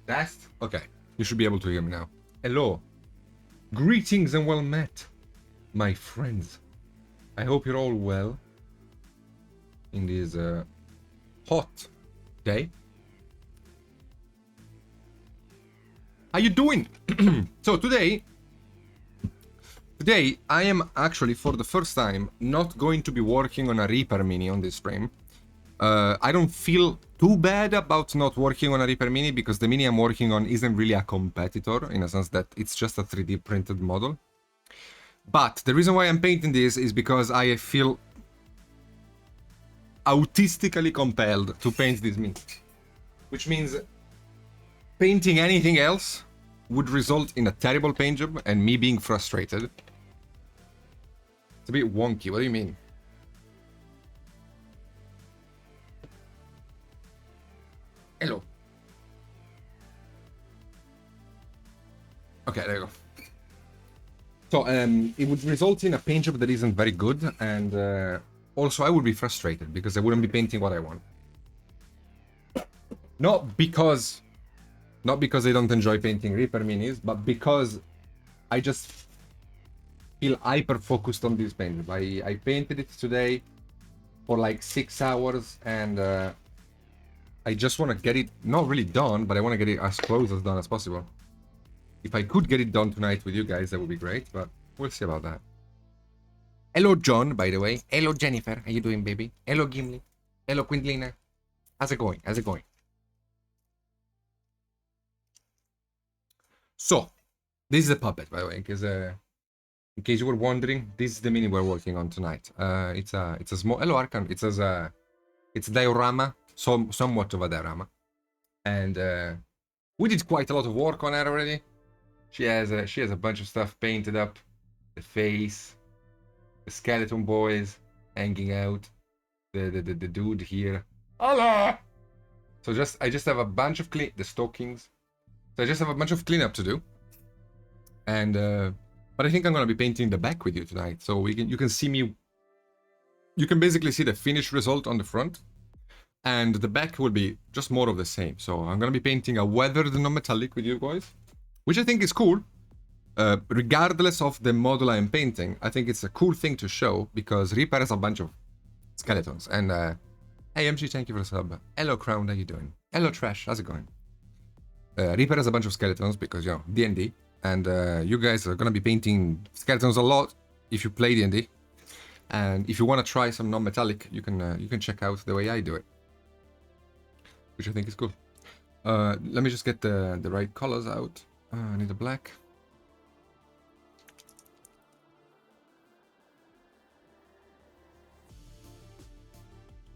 Test? Okay. You should be able to hear me now. Hello. Greetings and well met, my friends. I hope you're all well in this hot day. How you doing? So today I am actually for the first time not going to be working on a Reaper Mini on this stream. I don't feel too bad about not working on a Reaper Mini because the Mini I'm working on isn't really a competitor in a sense that it's just a 3D printed model. But the reason why I'm painting this is because I feel autistically compelled to paint this Mini. Which means painting anything else would result in a terrible paint job and me being frustrated. It's a bit wonky, what do you mean? Hello. Okay, there you go. So, it would result in a paint job that isn't very good, and also I would be frustrated because I wouldn't be painting what I want. Not because I don't enjoy painting Reaper Minis, but because I just feel hyper-focused on this paint job. I painted it today for like 6 hours, and I just want to get it, not really done, but I want to get it as close as done as possible. If I could get it done tonight with you guys, that would be great, but we'll see about that. Hello, John, by the way. Hello, Jennifer. How you doing, baby? Hello, Gimli. Hello, Quindlina. How's it going? How's it going? So, this is a puppet, by the way, because in case you were wondering, this is the mini we're working on tonight. It's a small. Hello, Arkan. It's a diorama, somewhat of a diorama, and we did quite a lot of work on it already. She has a bunch of stuff painted up, the face, the skeleton boys hanging out, the dude here. Hola! So I just have a bunch of the stockings. So I just have a bunch of cleanup to do, and but I think I'm gonna be painting the back with you tonight, so you can see me. You can basically see the finished result on the front, and the back will be just more of the same. So I'm gonna be painting a weathered non-metallic with you guys, which I think is cool. Regardless of the model I'm painting, I think it's a cool thing to show because Reaper has a bunch of skeletons. And hey MG, thank you for the sub. Hello Crown, how you doing? Hello Trash, how's it going? Reaper has a bunch of skeletons because, you know, D&D, and you guys are gonna be painting skeletons a lot if you play D&D. And if you want to try some non-metallic, you can check out the way I do it, which I think is cool. Let me just get the right colors out. I need a black.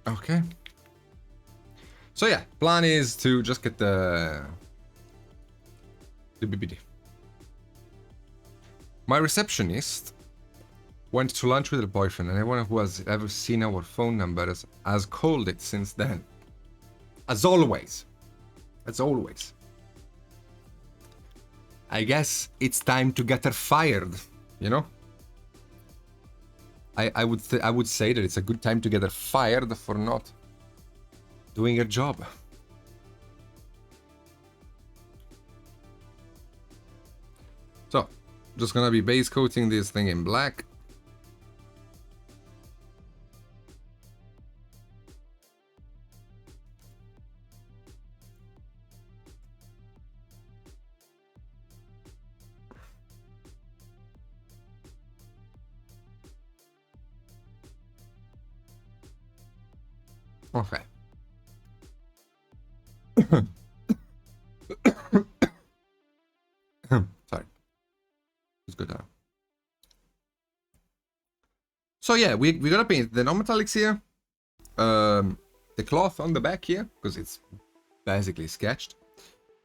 Okay. So yeah, plan is to just get the BBD. My receptionist went to lunch with her boyfriend, and everyone who has ever seen our phone numbers has called it since then. As always. As always. I guess it's time to get her fired, you know? I would say that it's a good time to get her fired for not doing her job. So, just gonna be base coating this thing in black. Okay. Sorry. It's good now. So yeah, we gotta paint the non-metallics here. The cloth on the back here, because it's basically sketched.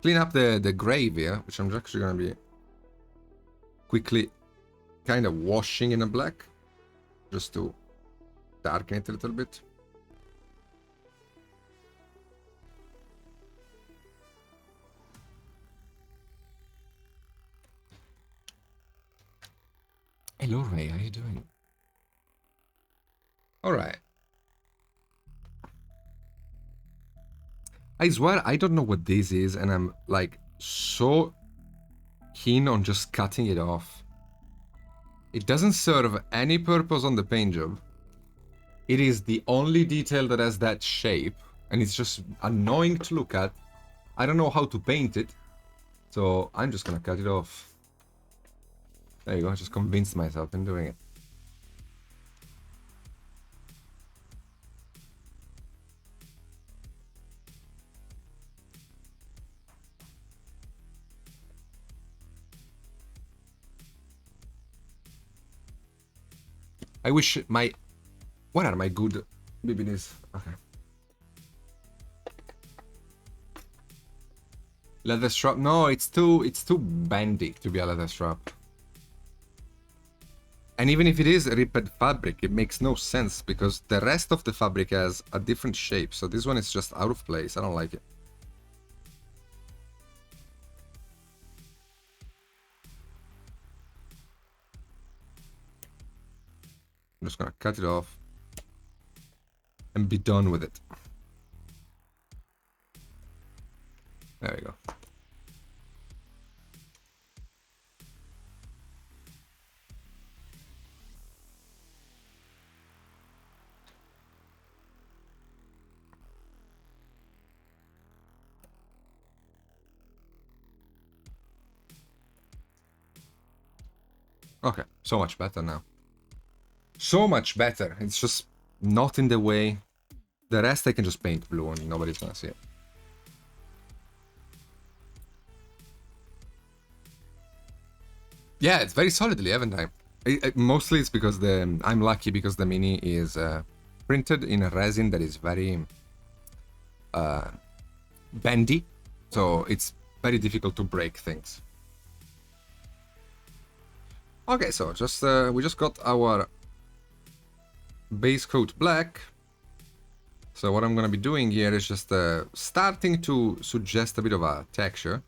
Clean up the grave here, which I'm actually gonna be quickly kind of washing in a black, just to darken it a little bit. Hello Ray, how you doing? Alright. I swear, I don't know what this is, and I'm like so keen on just cutting it off. It doesn't serve any purpose on the paint job. It is the only detail that has that shape, and it's just annoying to look at. I don't know how to paint it, so I'm just gonna cut it off. There you go, I just convinced myself in doing it. I wish my... What are my good BBDs? Okay. Leather strap? No, it's too bendy to be a leather strap. And even if it is ripped fabric, it makes no sense because the rest of the fabric has a different shape. So this one is just out of place. I don't like it. I'm just gonna cut it off and be done with it. There we go. Okay, so much better now. So much better. It's just not in the way. The rest I can just paint blue and nobody's gonna see it. Yeah, it's very solidly, haven't I? Mostly it's because I'm lucky because the Mini is printed in a resin that is very bendy, so it's very difficult to break things. Okay, so just we just got our base coat black. So what I'm gonna be doing here is just starting to suggest a bit of a texture.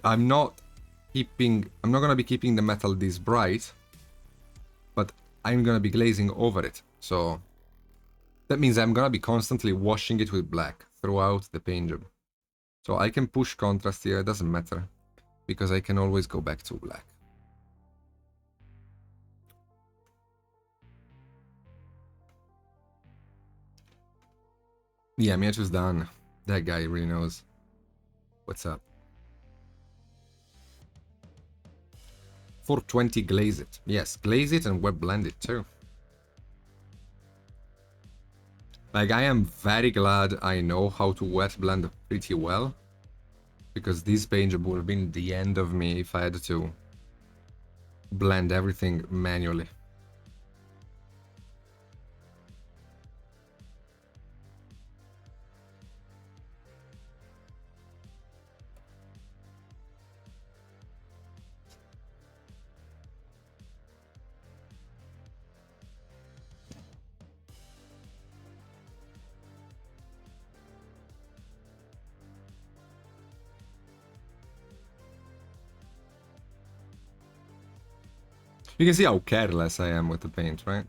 I'm not gonna be keeping the metal this bright, but I'm gonna be glazing over it. So that means I'm gonna be constantly washing it with black throughout the paint job. So I can push contrast here, it doesn't matter, because I can always go back to black. Yeah, Miachu's done. That guy really knows what's up. 420 glaze it. Yes, glaze it and wet blend it too. Like, I am very glad I know how to wet blend pretty well, because this paint job would have been the end of me if I had to blend everything manually. You can see how careless I am with the paint, right?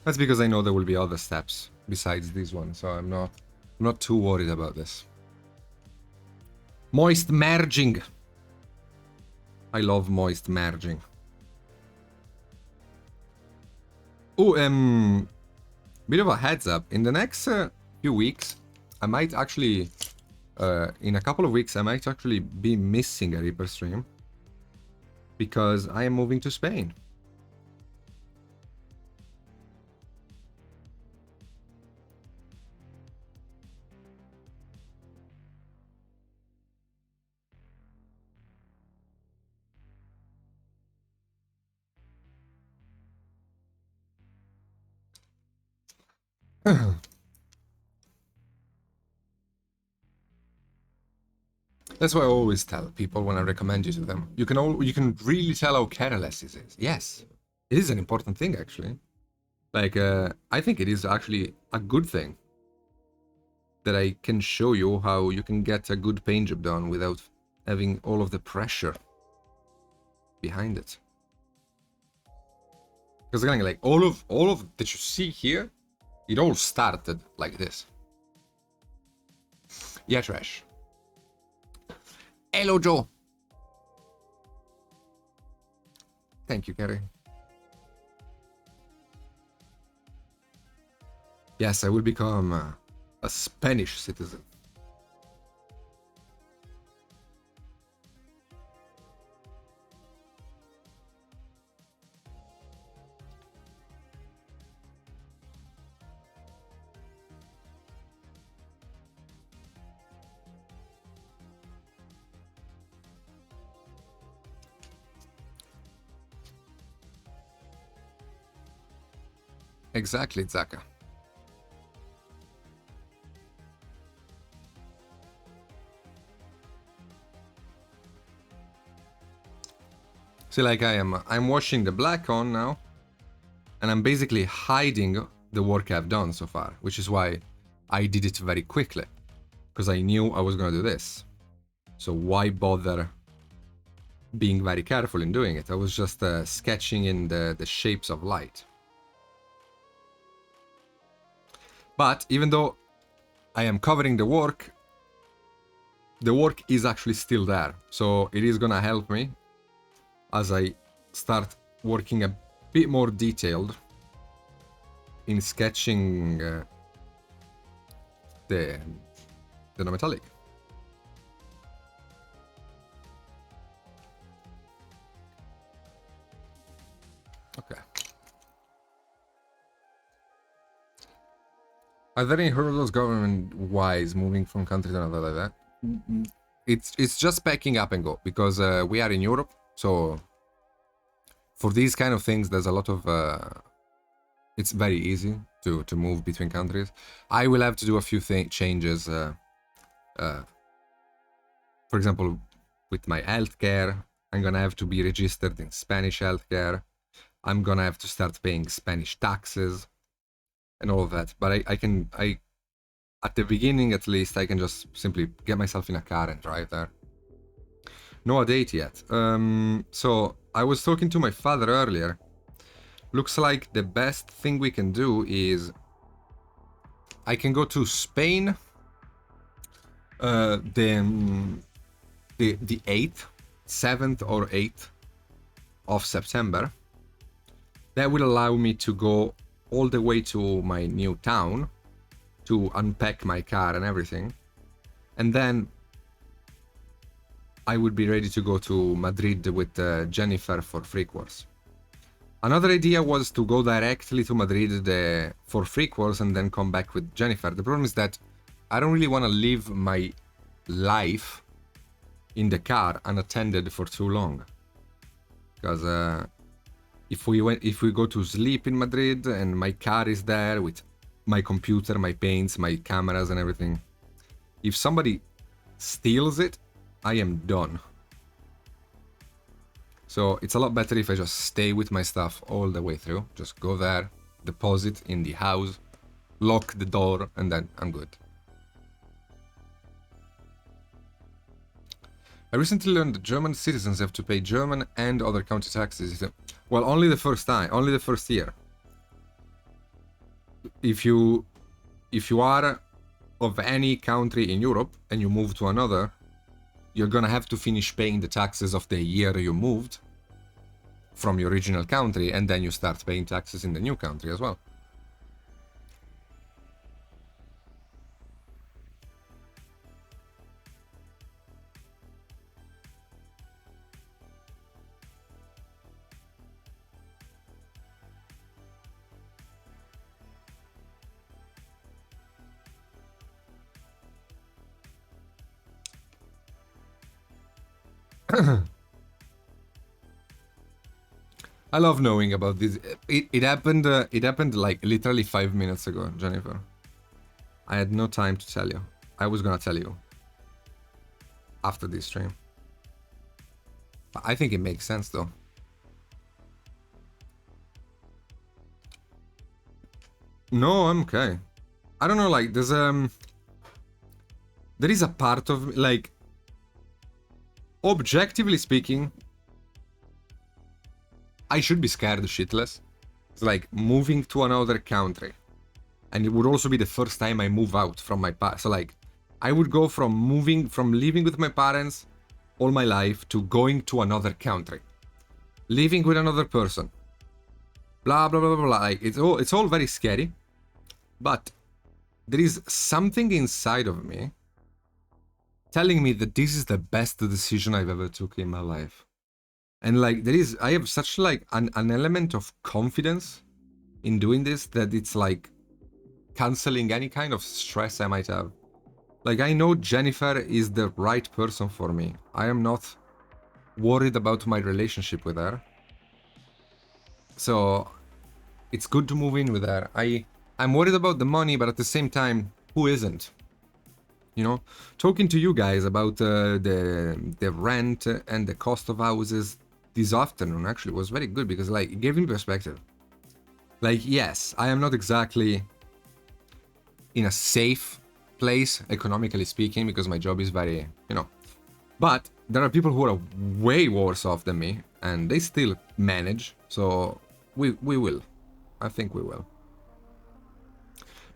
That's because I know there will be other steps besides this one, so I'm not too worried about this. Moist merging. I love moist merging. Oh, bit of a heads up. In the next few weeks, I might actually, in a couple of weeks, I might actually be missing a Reaper stream because I am moving to Spain. That's what I always tell people when I recommend you to them. You can really tell how careless it is. Yes, it is an important thing actually. Like I think it is actually a good thing that I can show you how you can get a good paint job done without having all of the pressure behind it. Because again, like all of that you see here, it all started like this. Yeah, trash. Hello, Joe. Thank you, Gary. Yes, I will become a Spanish citizen. Exactly, Zaka. See, like I'm washing the black on now, and I'm basically hiding the work I've done so far, which is why I did it very quickly, because I knew I was gonna do this. So why bother being very careful in doing it? I was just sketching in the shapes of light. But even though I am covering the work is actually still there. So it is gonna help me as I start working a bit more detailed in sketching the non-metallic. Okay. Are there any hurdles government-wise moving from country to another like that? It's just packing up and go, because we are in Europe, so for these kind of things, there's a lot of... it's very easy to move between countries. I will have to do a few changes, for example, with my healthcare. I'm gonna have to be registered in Spanish healthcare. I'm gonna have to start paying Spanish taxes and all of that. But I at the beginning at least, I can just simply get myself in a car and drive there. No date yet. So I was talking to my father earlier. Looks like the best thing we can do is I can go to Spain the 8th, 7th or 8th of September. That will allow me to go all the way to my new town to unpack my car and everything. And then I would be ready to go to Madrid with Jennifer for Freakworks. Another idea was to go directly to Madrid for Freakworks and then come back with Jennifer. The problem is that I don't really want to live my life in the car unattended for too long. Because if we go to sleep in Madrid and my car is there with my computer, my paints, my cameras and everything, if somebody steals it, I am done. So it's a lot better if I just stay with my stuff all the way through. Just go there, deposit in the house, lock the door, and then I'm good. I recently learned that German citizens have to pay German and other county taxes. Well, only the first time, only the first year. If you are of any country in Europe and you move to another, you're gonna have to finish paying the taxes of the year you moved from your original country, and then you start paying taxes in the new country as well. I love knowing about this. It happened like literally 5 minutes ago, Jennifer. I had no time to tell you. I was gonna tell you after this stream. I think it makes sense though. No, I'm okay. I don't know, like there is a part of like, objectively speaking, I should be scared shitless, It's like moving to another country. And it would also be the first time I move out from my past. So like, I would go from living with my parents all my life to going to another country. Living with another person. Blah, blah, blah, blah, blah. Like, it's all very scary. But there is something inside of me telling me that this is the best decision I've ever took in my life. And like, I have such like an element of confidence in doing this that it's like canceling any kind of stress I might have. Like, I know Jennifer is the right person for me. I am not worried about my relationship with her. So it's good to move in with her. I'm worried about the money, but at the same time, who isn't? You know, talking to you guys about the rent and the cost of houses this afternoon actually was very good because like it gave me perspective. Like, yes, I am not exactly in a safe place economically speaking because my job is very, you know, but there are people who are way worse off than me and they still manage. So we will. I think we will.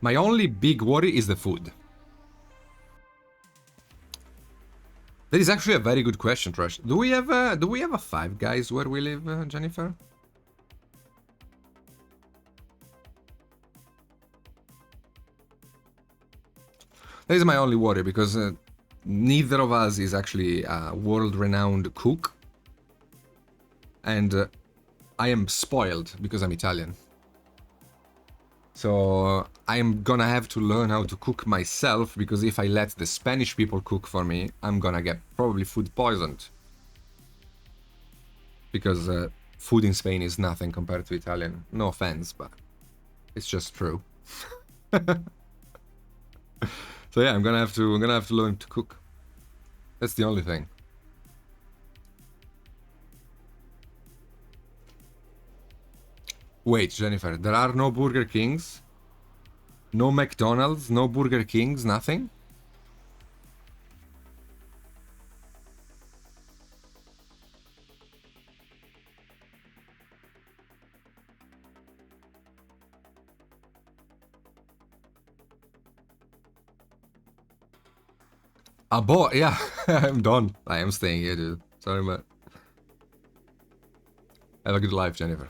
My only big worry is the food. That is actually a very good question, Trash. Do we have a Five Guys where we live, Jennifer? That is my only worry because neither of us is actually a world-renowned cook, and I am spoiled because I'm Italian. So I'm gonna have to learn how to cook myself because if I let the Spanish people cook for me, I'm gonna get probably food poisoned. Because food in Spain is nothing compared to Italian. No offense, but it's just true. So yeah, I'm gonna have to learn to cook. That's the only thing. Wait, Jennifer, there are no Burger Kings? No McDonald's? No Burger Kings? Nothing? Yeah, I'm done. I am staying here, dude. Sorry, but have a good life, Jennifer.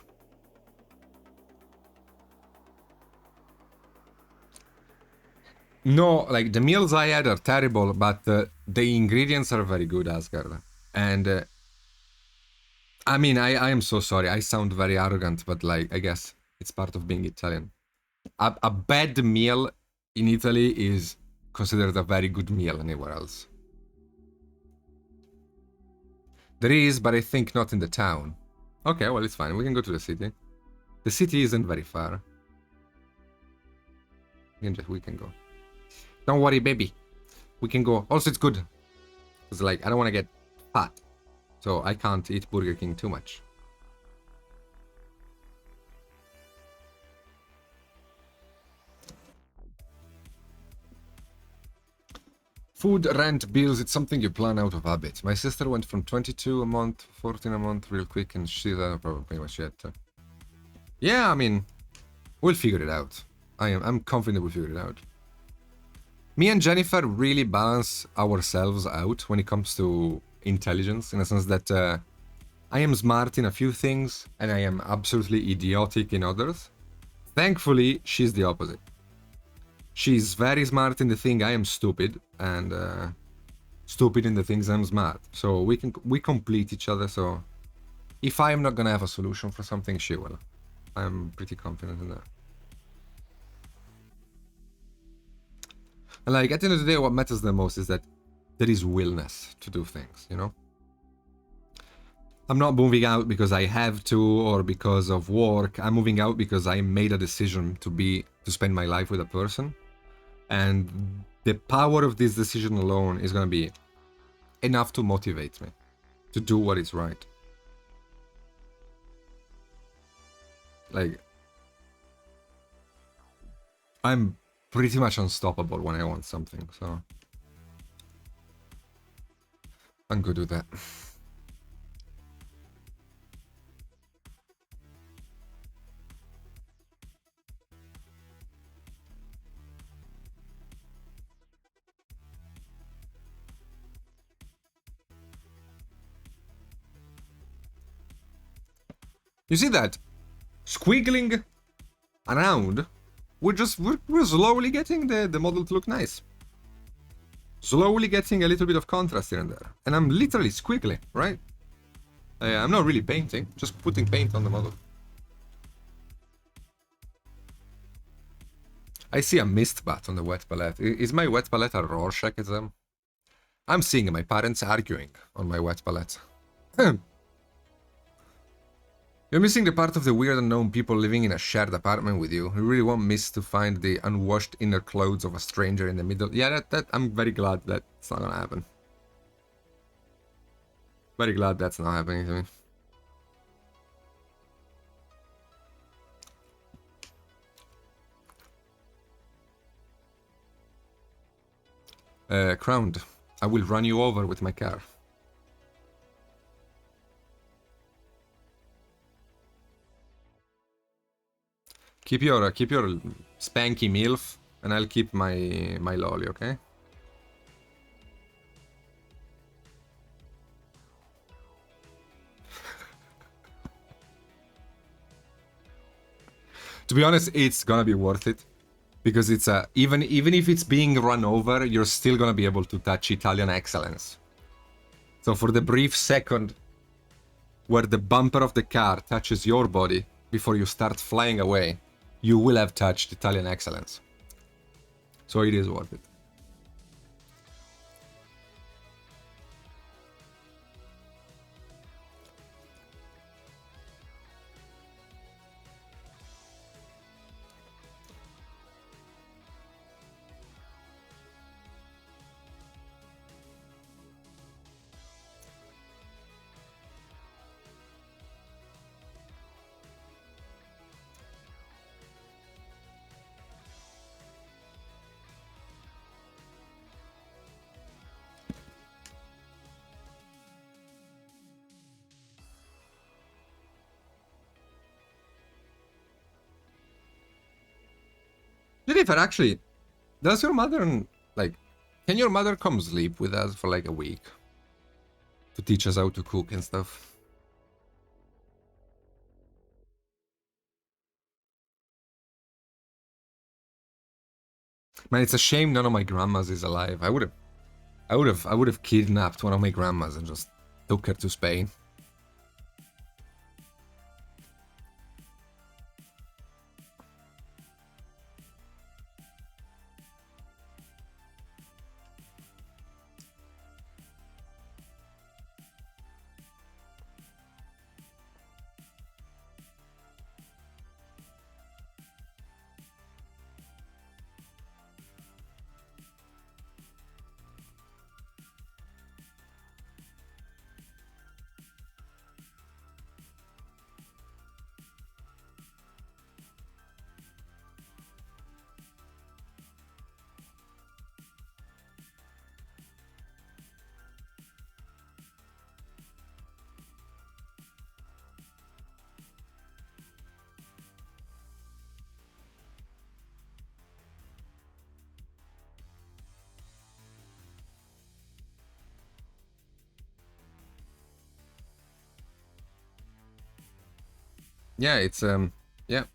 No, like the meals I had are terrible, but the ingredients are very good, Asgard. And I mean, I am so sorry. I sound very arrogant, but like, I guess it's part of being Italian. A bad meal in Italy is considered a very good meal anywhere else. There is, but I think not in the town. Okay, well, it's fine. We can go to the city. The city isn't very far. We can go. Don't worry, baby. We can go. Also, it's good. Because, like, I don't want to get fat. So I can't eat Burger King too much. Food, rent, bills, it's something you plan out of habit. My sister went from 22 a month, 14 a month real quick, and she's probably pretty much it. Yeah, I mean, we'll figure it out. I'm confident we'll figure it out. Me and Jennifer really balance ourselves out when it comes to intelligence, in a sense that I am smart in a few things, and I am absolutely idiotic in others. Thankfully, she's the opposite. She's very smart in the thing I am stupid, and stupid in the things I'm smart. So we complete each other. So if I'm not gonna have a solution for something, she will. I'm pretty confident in that. And like at the end of the day, what matters the most is that there is willness to do things, you know? I'm not moving out because I have to or because of work. I'm moving out because I made a decision to spend my life with a person. And the power of this decision alone is going to be enough to motivate me to do what is right. Like, I'm pretty much unstoppable when I want something, so I'm good with that. You see that? Squiggling around. We're slowly getting the model to look nice. Slowly getting a little bit of contrast here and there. And I'm literally squiggling, right? I'm not really painting, just putting paint on the model. I see a mist bat on the wet palette. Is my wet palette a Rorschach exam? I'm seeing my parents arguing on my wet palette. You're missing the part of the weird unknown people living in a shared apartment with you. You really won't miss to find the unwashed inner clothes of a stranger in the middle. Yeah, that I'm very glad that's not gonna happen. Very glad that's not happening to me. Crowned. I will run you over with my car. Keep your spanky MILF, and I'll keep my lolly, okay? To be honest, it's gonna be worth it. Because it's even if it's being run over, you're still gonna be able to touch Italian excellence. So for the brief second where the bumper of the car touches your body before you start flying away, you will have touched Italian excellence. So it is worth it. Jennifer, actually, does your mother, like, can your mother come sleep with us for like a week? To teach us how to cook and stuff? Man, it's a shame none of my grandmas is alive. I would have kidnapped one of my grandmas and just took her to Spain. Yeah, it's yeah.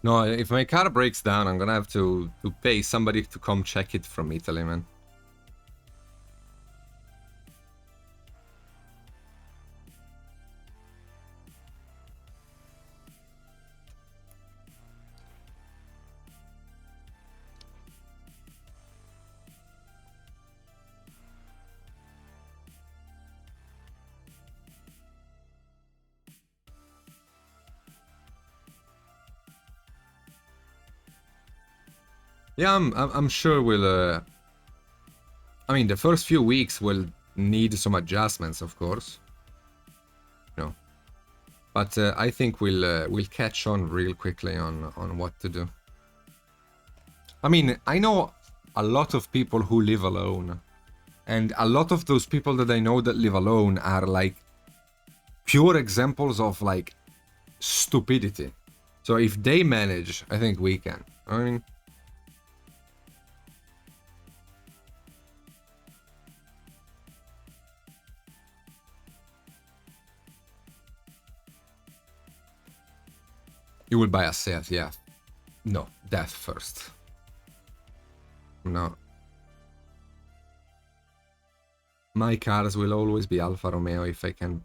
No, if my car breaks down, I'm gonna have to pay somebody to come check it from Italy, man. Yeah, I'm sure we'll. I mean, the first few weeks will need some adjustments, of course. You know, but I think we'll catch on real quickly on what to do. I mean, I know a lot of people who live alone, and a lot of those people that I know that live alone are like pure examples of like stupidity. So if they manage, I think we can. I mean, you will buy a set, yeah. No, death first. No. My cars will always be Alfa Romeo if I can.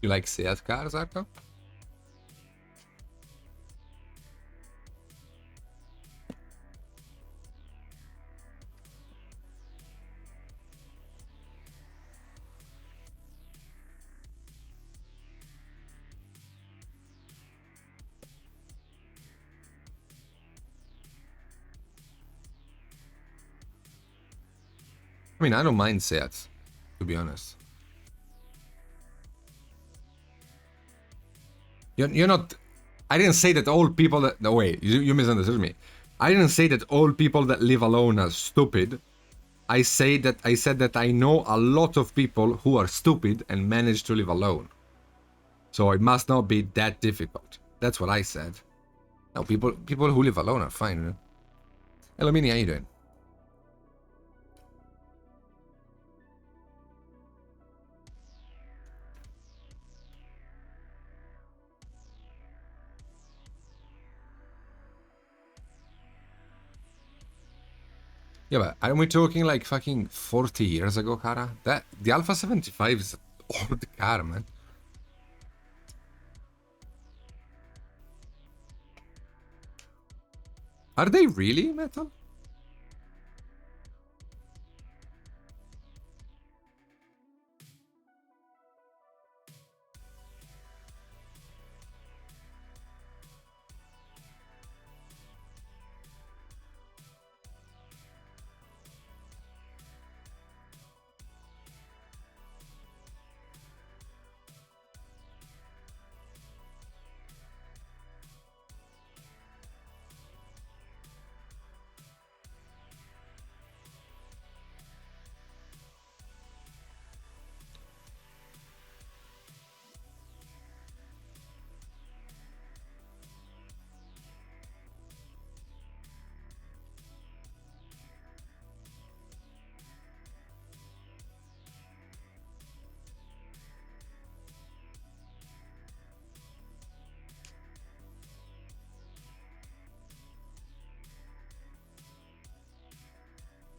You like Seat cars, Arco? I mean, I don't mind Seats, to be honest. You're not... I didn't say that all people that... No, wait, you misunderstood me. I didn't say that all people that live alone are stupid. I said that I know a lot of people who are stupid and manage to live alone. So it must not be that difficult. That's what I said. No, people who live alone are fine. Right? Hello, Mini, how you doing? Yeah, but aren't we talking like fucking 40 years ago, Kara? That the Alpha 75 is an old car, man. Are they really metal?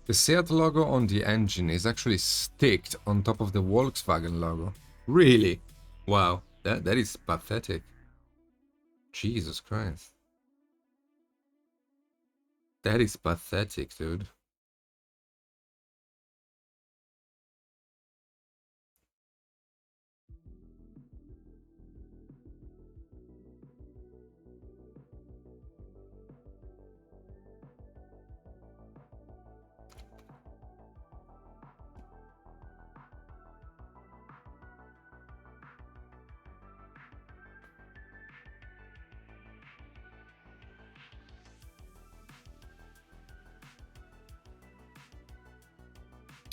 The Seat logo on the engine is actually sticked on top of the Volkswagen logo. Really? Wow, that is pathetic. Jesus Christ. That is pathetic, dude.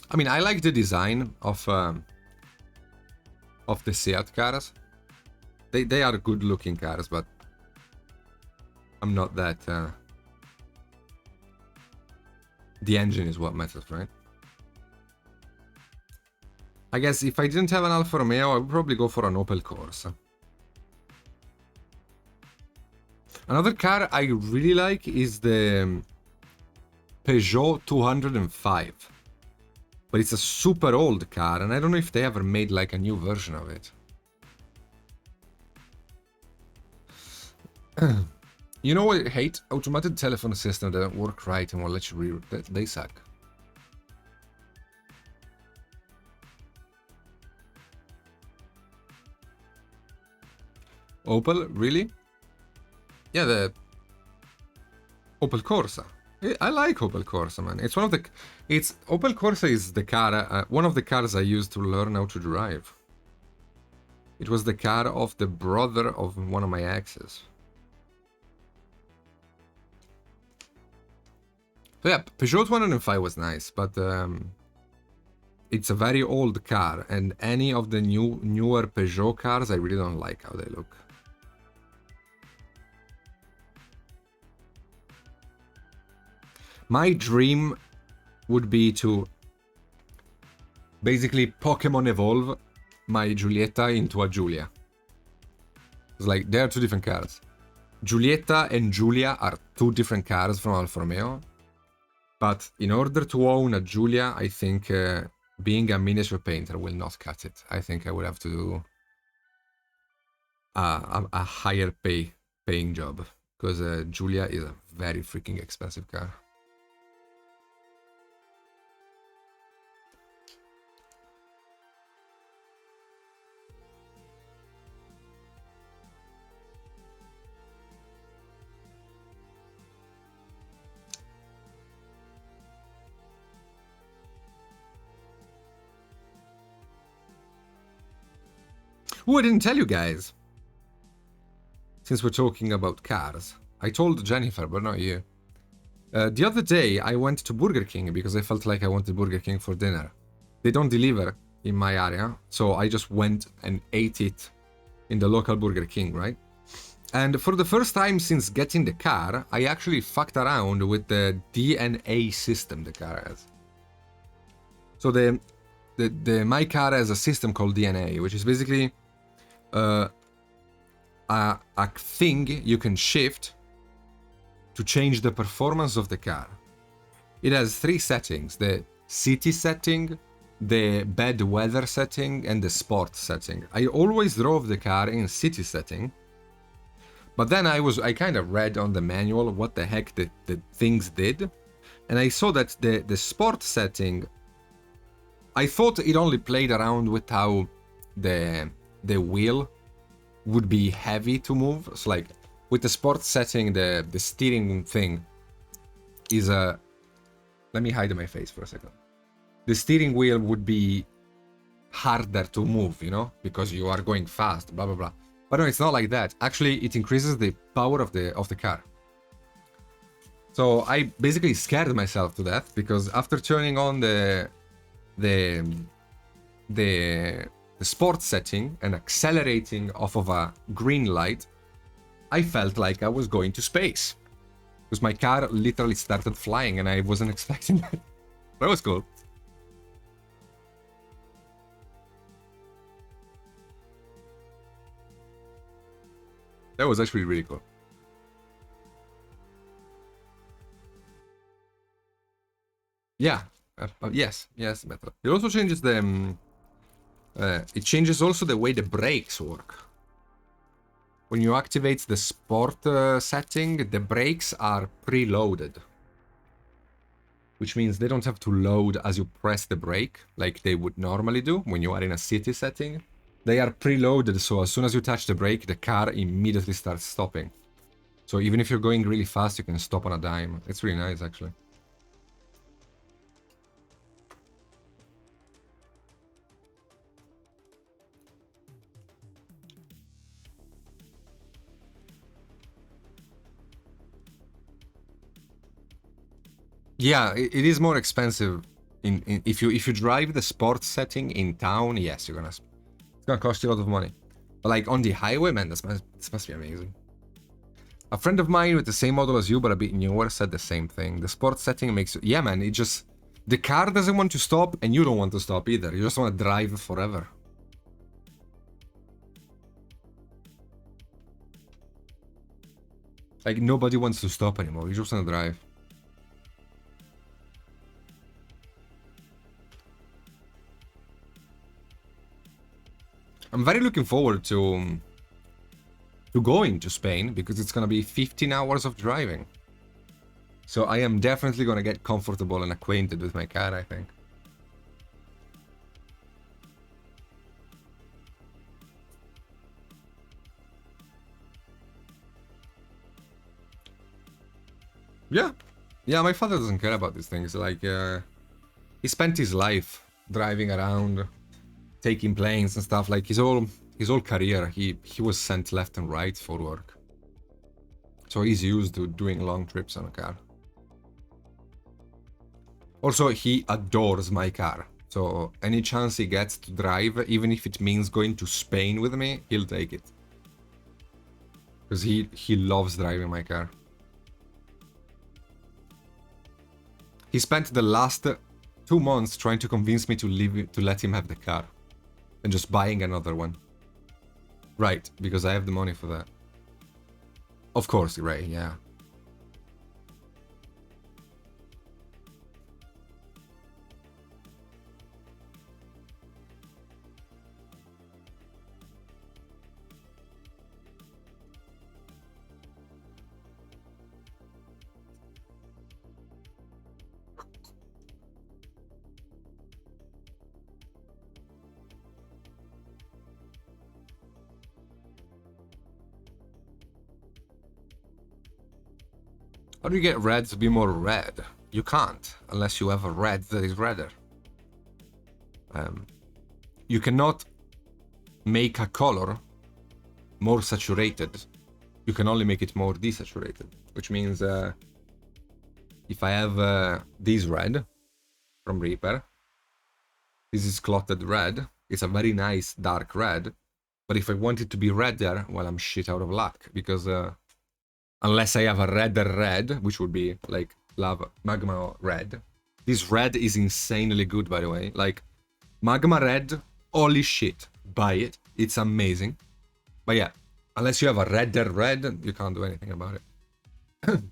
I mean, I like the design of the Seat cars. They are good looking cars, but I'm not that... The engine is what matters, right? I guess if I didn't have an Alfa Romeo, I would probably go for an Opel Corsa. Another car I really like is the Peugeot 205. But it's a super old car, and I don't know if they ever made like a new version of it. You know what I hate? Automated telephone system that don't work right and will let you reroute. They suck. Opel, really? Yeah, the Opal Corsa. I like Opal Corsa, man. It's one of the... Opal Corsa is the car, one of the cars I used to learn how to drive. It was the car of the brother of one of my exes. So yeah, Peugeot 105 was nice, but it's a very old car, and any of the newer Peugeot cars, I really don't like how they look. My dream would be to basically Pokemon evolve my Giulietta into a Giulia. It's like, they're two different cars. Giulietta and Giulia are two different cars from Alfa Romeo. But in order to own a Giulia, I think being a miniature painter will not cut it. I think I would have to do a higher paying job. Because Giulia is a very freaking expensive car. Oh, I didn't tell you guys. Since we're talking about cars. I told Jennifer, but not you. The other day, I went to Burger King because I felt like I wanted Burger King for dinner. They don't deliver in my area, so I just went and ate it in the local Burger King, right? And for the first time since getting the car, I actually fucked around with the DNA system the car has. So my car has a system called DNA, which is basically a thing you can shift to change the performance of the car. It has 3 settings: the city setting, the bad weather setting, and the sport setting. I always drove the car in city setting, but then I kind of read on the manual what the heck the things did, and I saw that the sport setting, I thought it only played around with how the wheel would be heavy to move. So like with the sport setting, the steering thing is a... Let me hide my face for a second. The steering wheel would be harder to move, you know, because you are going fast, blah, blah, blah. But no, it's not like that. Actually, it increases the power of the car. So I basically scared myself to death because after turning on the sport setting and accelerating off of a green light, I felt like I was going to space. Because my car literally started flying and I wasn't expecting that. That was cool. That was actually really cool. Yeah. Yes, better. It also changes the... it changes also the way the brakes work. When you activate the sport setting, the brakes are preloaded. Which means they don't have to load as you press the brake, like they would normally do when you are in a city setting. They are preloaded, so as soon as you touch the brake, the car immediately starts stopping. So even if you're going really fast, you can stop on a dime. It's really nice, actually. Yeah, it is more expensive if you drive the sports setting in town. Yes, it's gonna cost you a lot of money. But like on the highway, man, this must be amazing. A friend of mine with the same model as you, but a bit newer, said the same thing. The sports setting makes... Yeah, man, it just... The car doesn't want to stop, and you don't want to stop either. You just want to drive forever. Like, nobody wants to stop anymore. You just want to drive. very looking forward to going to Spain, because it's gonna be 15 hours of driving. So I am definitely gonna get comfortable and acquainted with my car, I think. Yeah. Yeah, my father doesn't care about these things. Like, he spent his life driving around, taking planes and stuff. Like, his whole career, he was sent left and right for work. So he's used to doing long trips on a car. Also, he adores my car. So any chance he gets to drive, even if it means going to Spain with me, he'll take it. Because he loves driving my car. He spent the last 2 months trying to convince me to let him have the car. And just buying another one. Right, because I have the money for that. Of course, Ray, yeah. How do you get red to be more red? You can't, unless you have a red that is redder. You cannot make a color more saturated. You can only make it more desaturated, which means if I have this red from Reaper, this is clotted red. It's a very nice dark red, but if I want it to be redder, well, I'm shit out of luck, because unless I have a redder red, which would be like lava magma red. This red is insanely good, by the way. Like, magma red, holy shit, buy it. It's amazing. But yeah, unless you have a redder red, you can't do anything about it. Hello.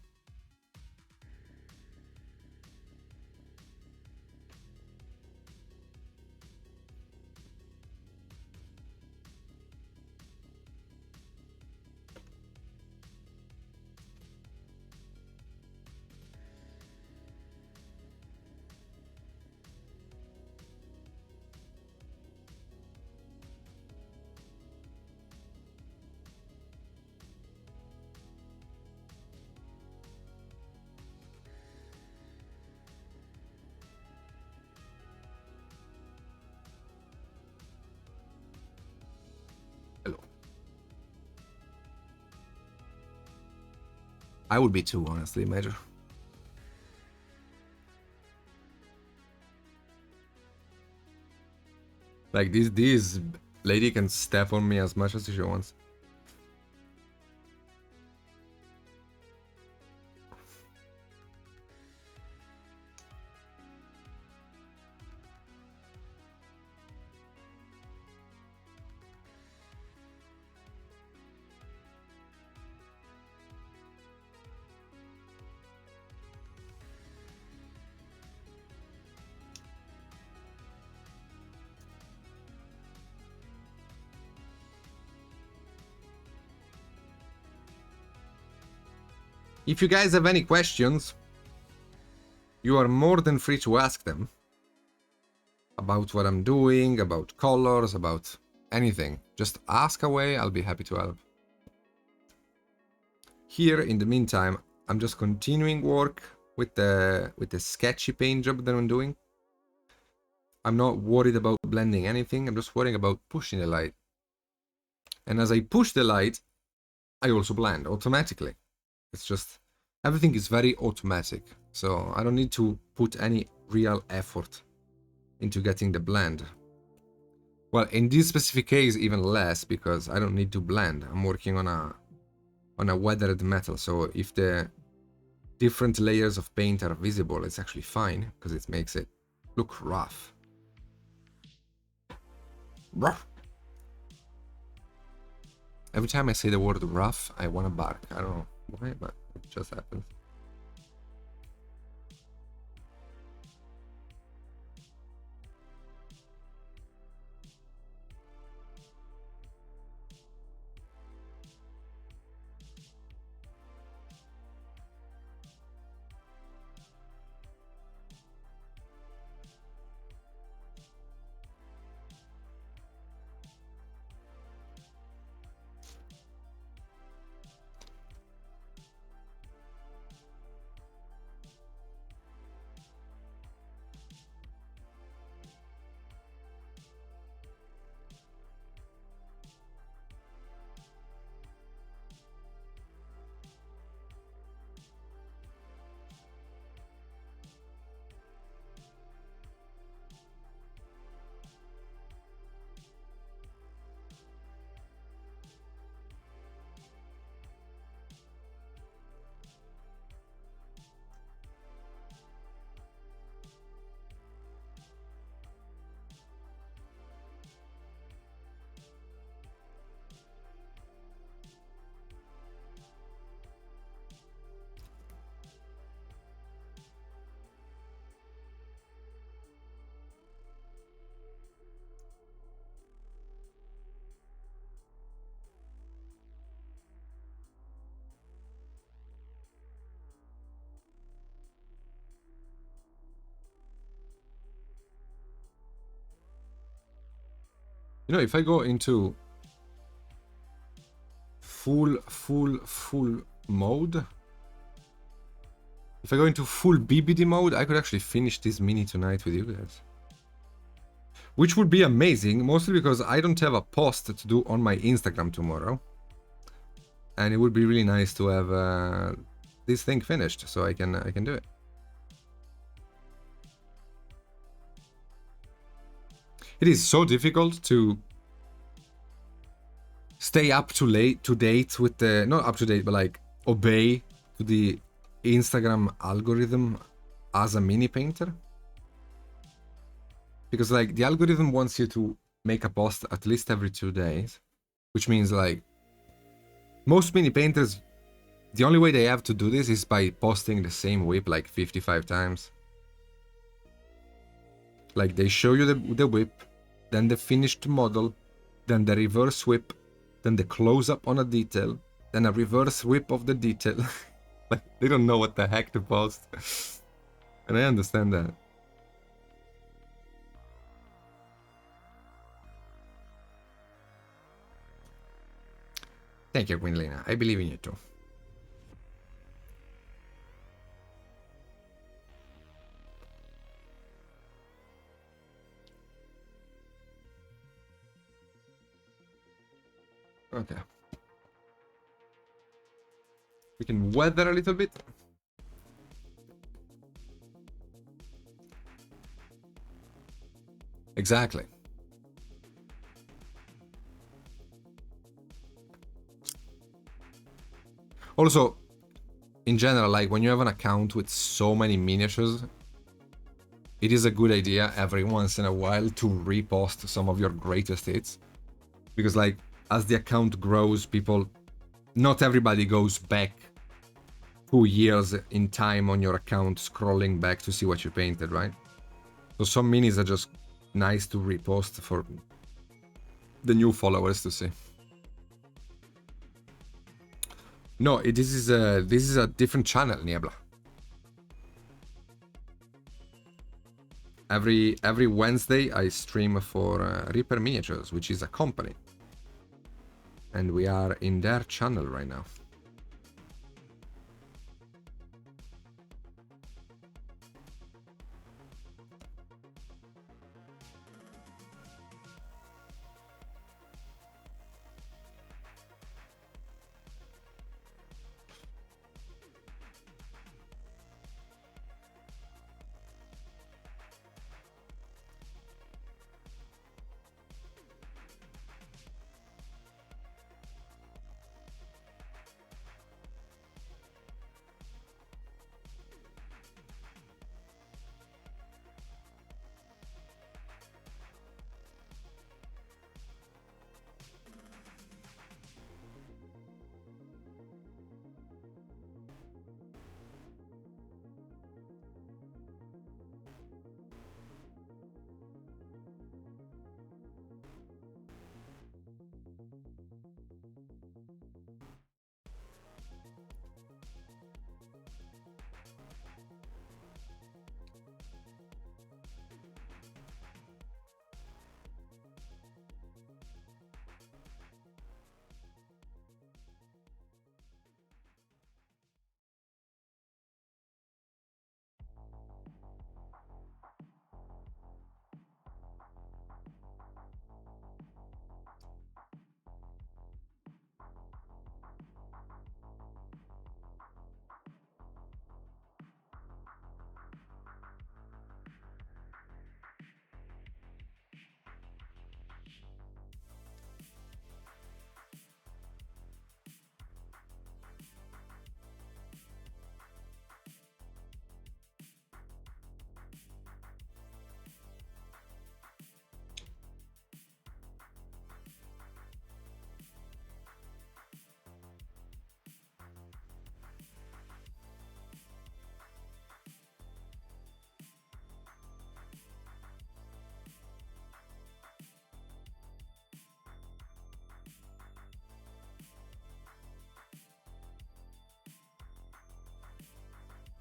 I would be too, honestly, Major. Like, this lady can step on me as much as she wants. If you guys have any questions, you are more than free to ask them. About what I'm doing, about colors, about anything. Just ask away, I'll be happy to help. Here, in the meantime, I'm just continuing work with the sketchy paint job that I'm doing. I'm not worried about blending anything, I'm just worrying about pushing the light. And as I push the light, I also blend automatically. It's just, everything is very automatic, so I don't need to put any real effort into getting the blend. Well, in this specific case, even less, because I don't need to blend. I'm working on a weathered metal, so if the different layers of paint are visible, it's actually fine, because it makes it look rough. Rough. Every time I say the word rough, I want to bark. I don't know why, but it just happens. You know, if I go into full mode, if I go into full BBD mode, I could actually finish this mini tonight with you guys. Which would be amazing, mostly because I don't have a post to do on my Instagram tomorrow. And it would be really nice to have this thing finished, so I can do it. It is so difficult to stay up to date with the, not up to date, but like obey to the Instagram algorithm as a mini painter. Because like the algorithm wants you to make a post at least every 2 days, which means like most mini painters, the only way they have to do this is by posting the same whip like 55 times. Like they show you the whip, then the finished model, then the reverse whip, then the close-up on a detail, then a reverse whip of the detail. Like they don't know what the heck to post. And I understand that. Thank you, Gwendolina. I believe in you too. Okay. We can weather a little bit. Exactly. Also, in general, like when you have an account with so many miniatures, it is a good idea every once in a while to repost some of your greatest hits. Because like, as the account grows, not everybody goes back 2 years in time on your account scrolling back to see what you painted, right? So some minis are just nice to repost for the new followers to see. No, this is a different channel, Niebla. Every Wednesday I stream for Reaper Miniatures, which is a company. And we are in their channel right now.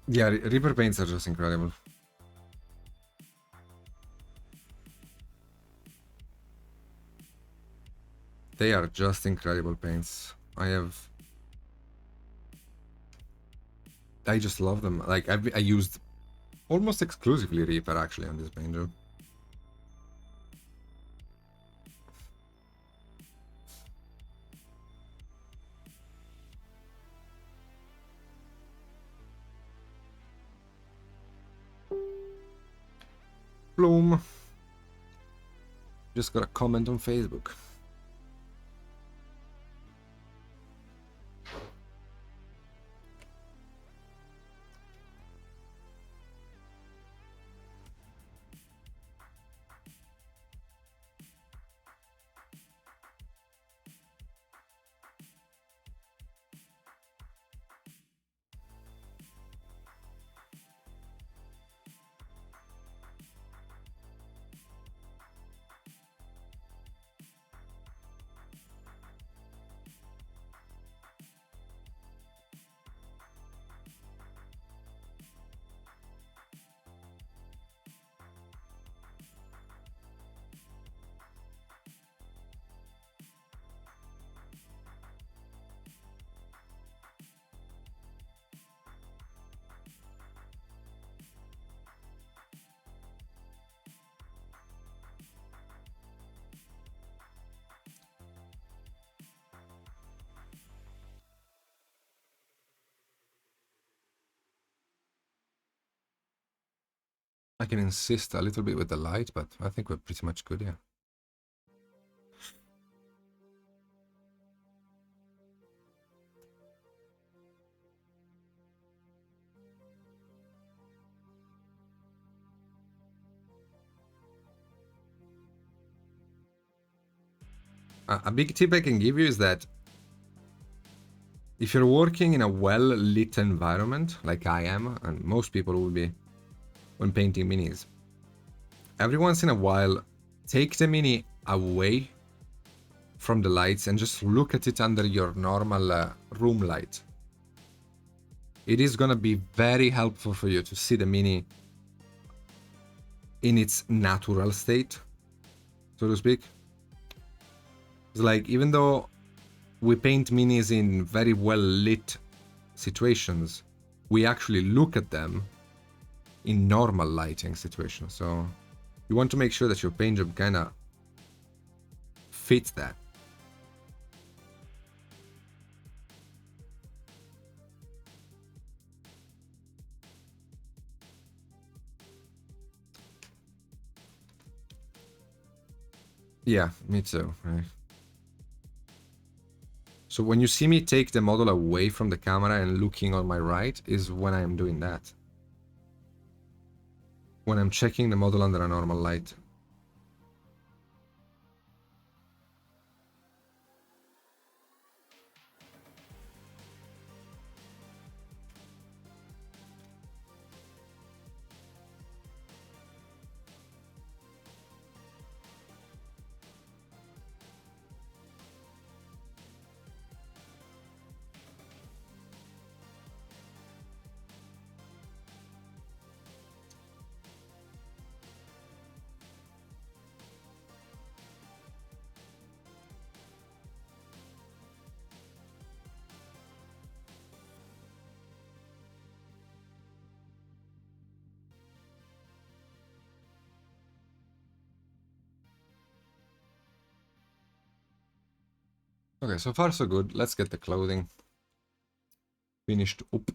Yeah, Reaper paints are just incredible. They are just incredible paints. I just love them. Like I used almost exclusively Reaper actually on this paint job. Bloom. Just got a comment on Facebook. I can insist a little bit with the light, but I think we're pretty much good, yeah. A big tip I can give you is that if you're working in a well-lit environment, like I am, and most people will be when painting minis, every once in a while, take the mini away from the lights and just look at it under your normal room light. It is gonna be very helpful for you to see the mini in its natural state, so to speak. It's like, even though we paint minis in very well lit situations, we actually look at them in normal lighting situations. So you want to make sure that your paint job kind of fits that. Yeah, me too. Right. So when you see me take the model away from the camera and looking on my right is when I am doing that. When I'm checking the model under a normal light. Okay, so far so good. Let's get the clothing finished up.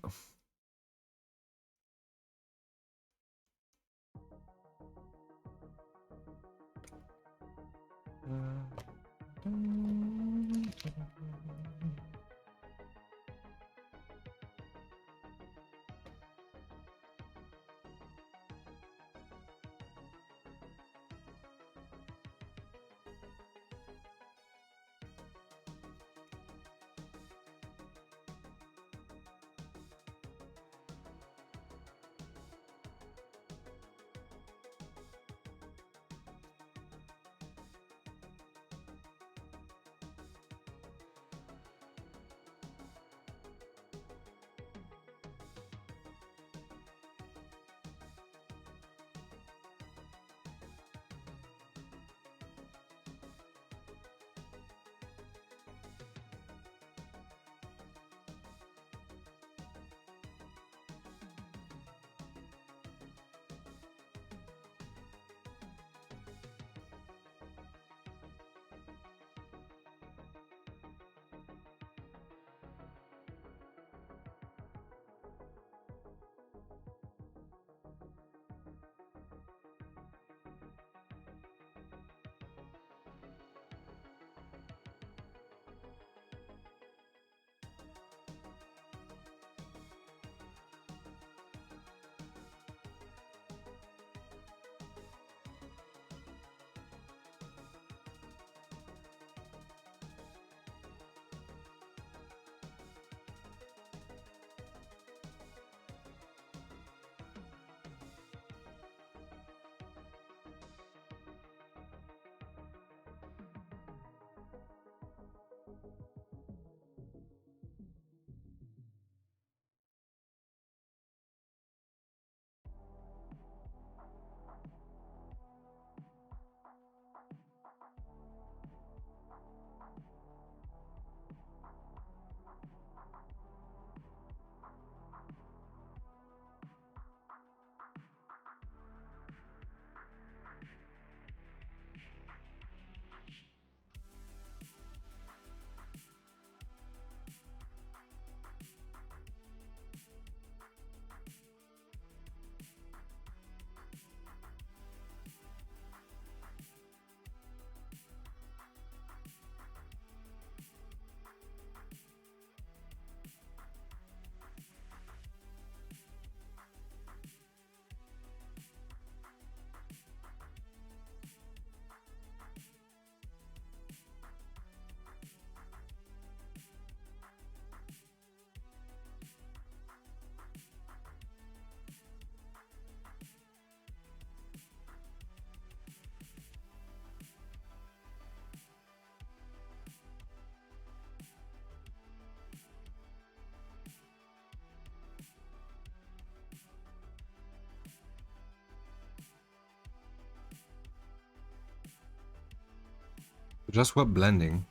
Just web blending.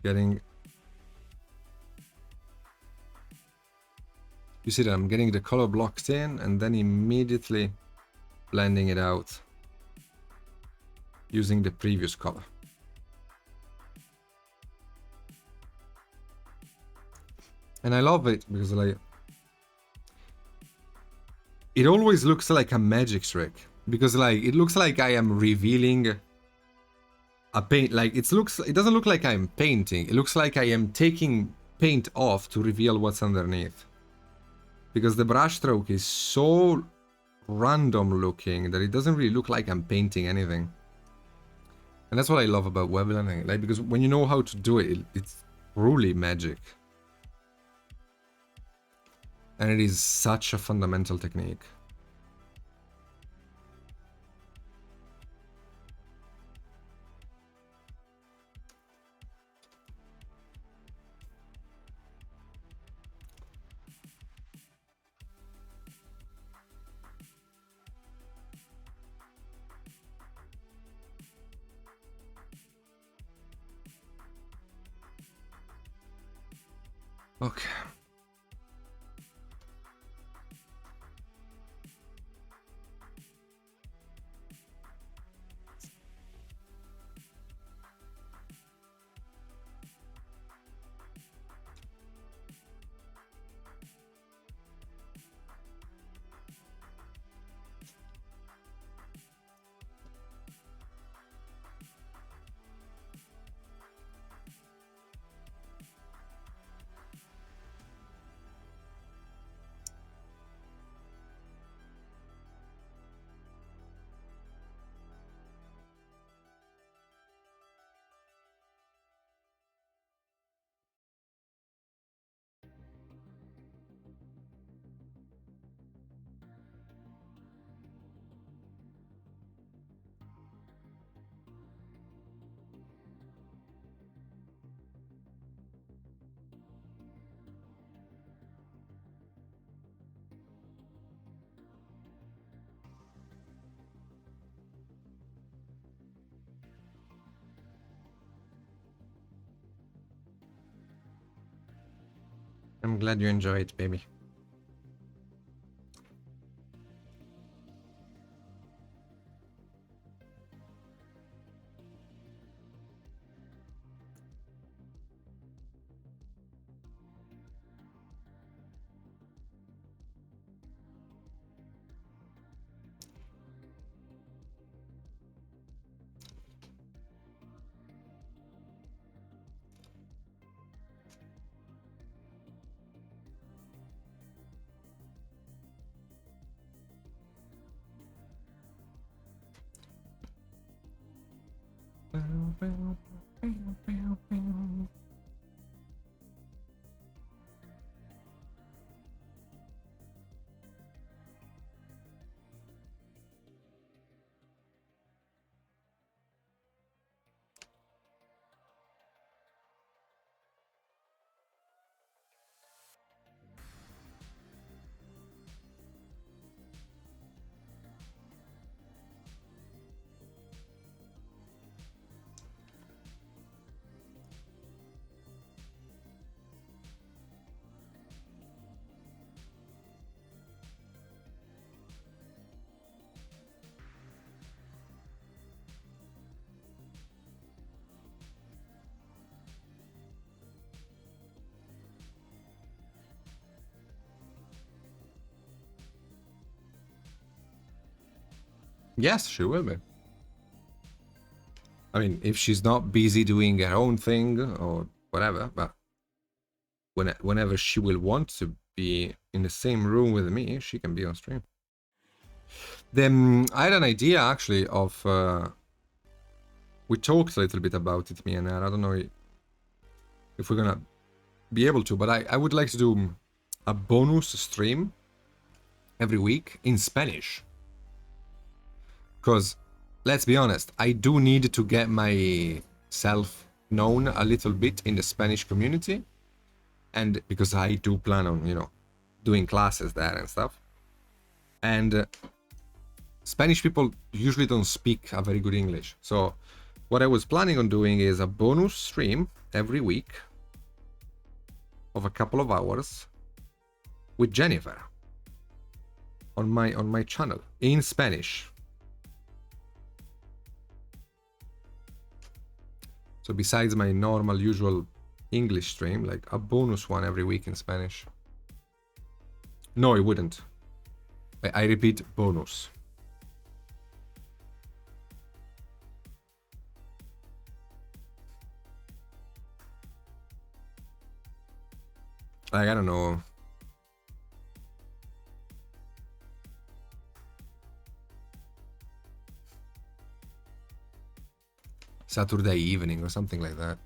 Getting... You see that I'm getting the color blocked in and then immediately blending it out using the previous color. And I love it because like it always looks like a magic trick, because like it looks like I am revealing a paint, like it doesn't look like I'm painting, it looks like I am taking paint off to reveal what's underneath. Because the brush stroke is so random looking that it doesn't really look like I'm painting anything. And that's what I love about web blending, like, because when you know how to do it, it's truly magic. And it is such a fundamental technique. Okay. I'm glad you enjoy it, baby. Yes, she will be. I mean, if she's not busy doing her own thing or whatever, but whenever she will want to be in the same room with me, she can be on stream. Then I had an idea actually of... we talked a little bit about it, me and her. I don't know if we're gonna be able to, but I would like to do a bonus stream every week in Spanish. Because, let's be honest, I do need to get myself known a little bit in the Spanish community. And because I do plan on, you know, doing classes there and stuff. And Spanish people usually don't speak a very good English. So What I was planning on doing is a bonus stream every week of a couple of hours with Jennifer on my channel in Spanish. So besides my normal usual English stream, like a bonus one every week in Spanish. No, it wouldn't. I repeat, bonus. Like, I don't know. Saturday evening or something like that.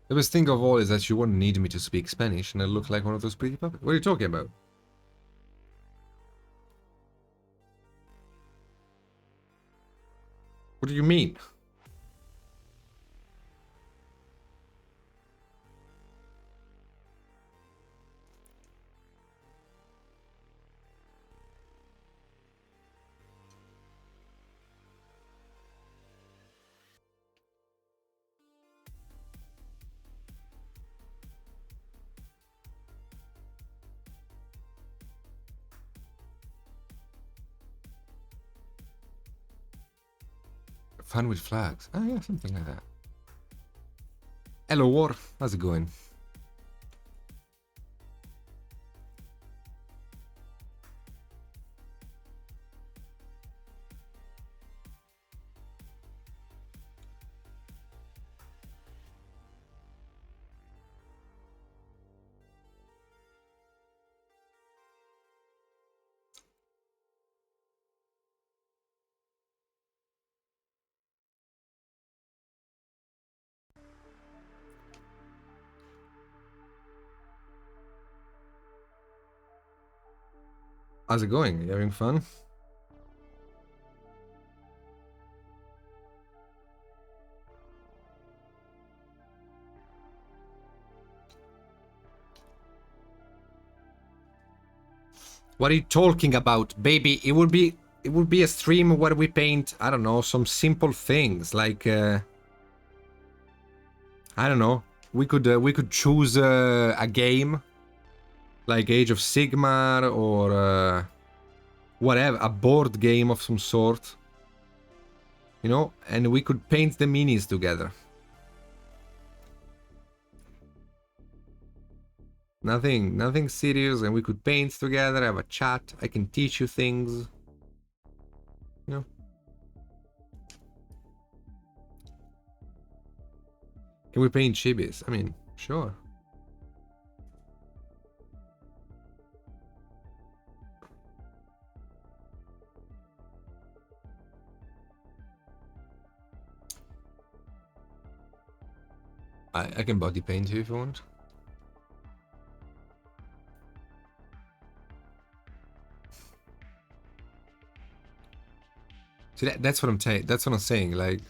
The best thing of all is that you won't need me to speak Spanish and I look like one of those pretty puppets. What are you talking about? What do you mean? Fun with flags. Oh yeah, something like that. Hello, War. How's it going? How's it going? You having fun? What are you talking about, baby? It would be a stream where we paint, I don't know, some simple things like I don't know. We could choose a game like Age of Sigmar or whatever, a board game of some sort. You know, and we could paint the minis together. Nothing serious, and we could paint together, have a chat. I can teach you things. You know. Can we paint chibis? I mean, sure. I can body paint you if you want. See, that's what I'm saying. Like,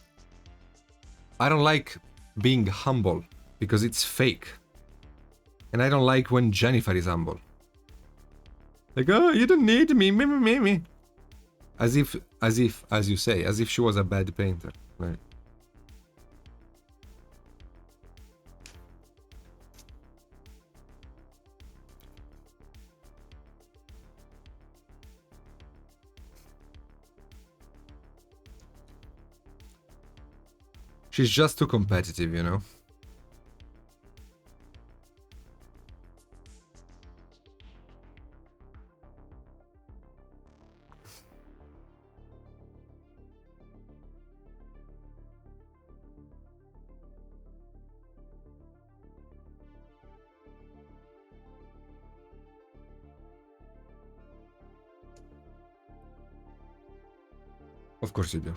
I don't like being humble because it's fake, and I don't like when Jennifer is humble. Like, oh, you don't need me, me. As if, as you say, as if she was a bad painter, right? She's just too competitive, you know? Of course you do.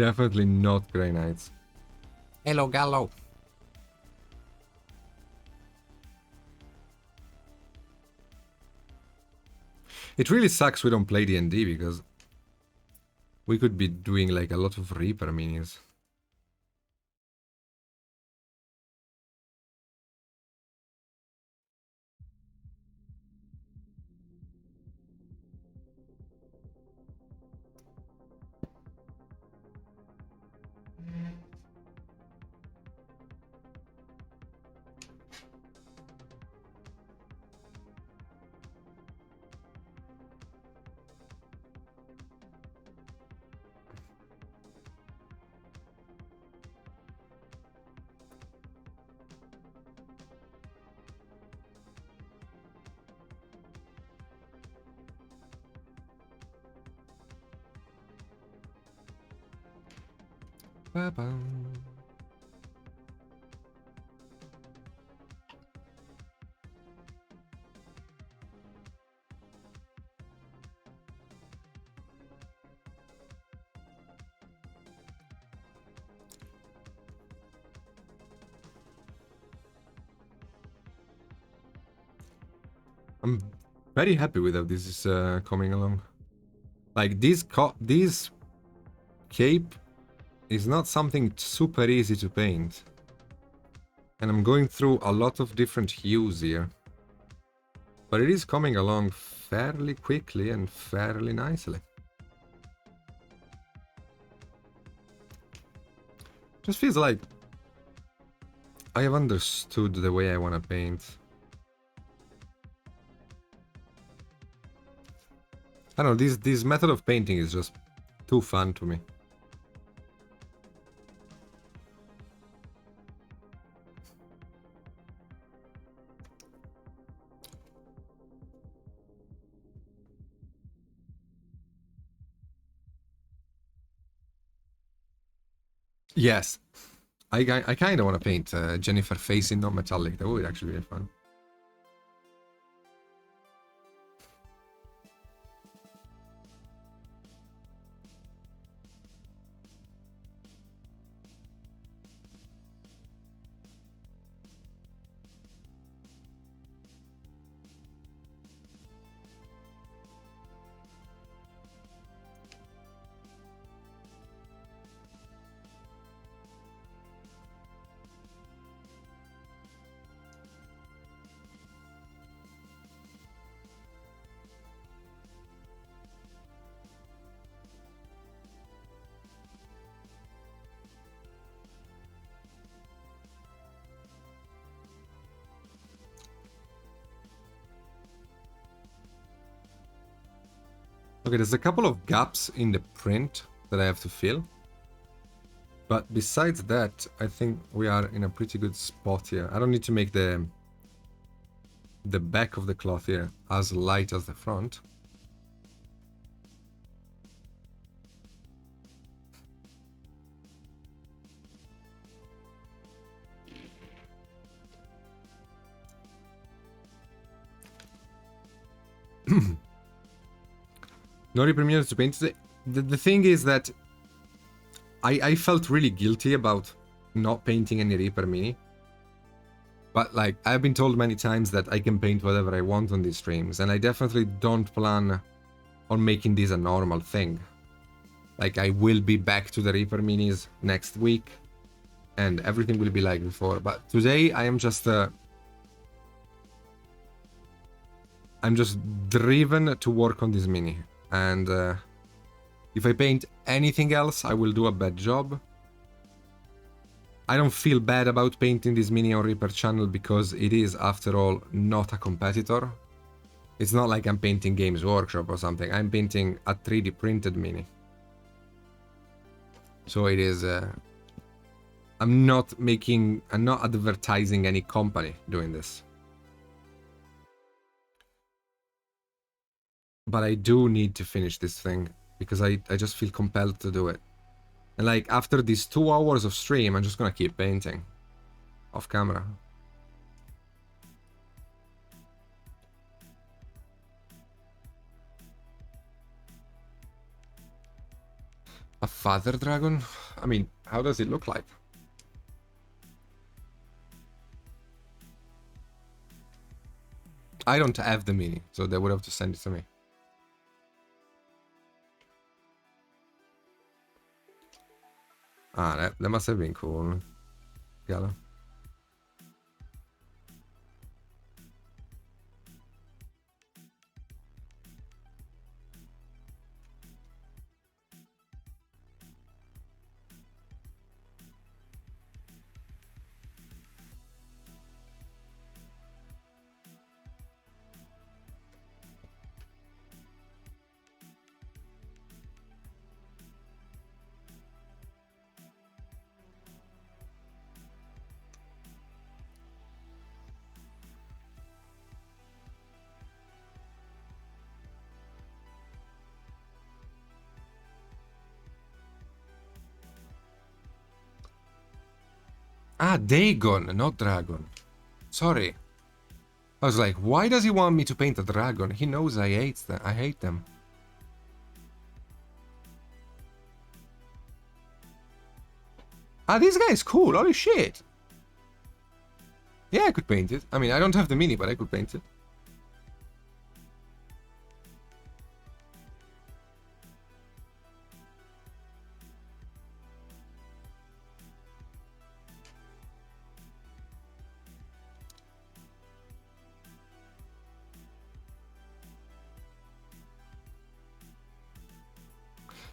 Definitely not Grey Knights. Hello, Gallo. It really sucks we don't play D&D because we could be doing like a lot of Reaper minis. Ba-bum. I'm very happy with how this is coming along. Like this cape is not something super easy to paint. And I'm going through a lot of different hues here. But it is coming along fairly quickly and fairly nicely. Just feels like I have understood the way I want to paint. I don't know, this method of painting is just too fun to me. Yes, I kind of want to paint Jennifer face in non-metallic. That would actually be fun. Okay, there's a couple of gaps in the print that I have to fill. But besides that, I think we are in a pretty good spot here. I don't need to make the back of the cloth here as light as the front. No Reaper minutes to paint today. The thing is that I felt really guilty about not painting any Reaper mini. But like, I've been told many times that I can paint whatever I want on these streams, and I definitely don't plan on making this a normal thing. Like, I will be back to the Reaper minis next week, and everything will be like before. But today, I am just... I'm just driven to work on this mini. And if I paint anything else, I will do a bad job. I don't feel bad about painting this mini on Reaper channel because it is, after all, not a competitor. It's not like I'm painting Games Workshop or something. I'm painting a 3D printed mini. So it is... I'm not advertising any company doing this. But I do need to finish this thing because I just feel compelled to do it. And like, after these 2 hours of stream, I'm just gonna keep painting off camera. A father dragon? I mean, how does it look like? I don't have the mini, so they would have to send it to me. Ah, that must have been cool. Gala. Ah, Dagon, not dragon. Sorry. I was like, why does he want me to paint a dragon? He knows I hate them. I hate them. Ah, this guy is cool. Holy shit. Yeah, I could paint it. I mean, I don't have the mini, but I could paint it.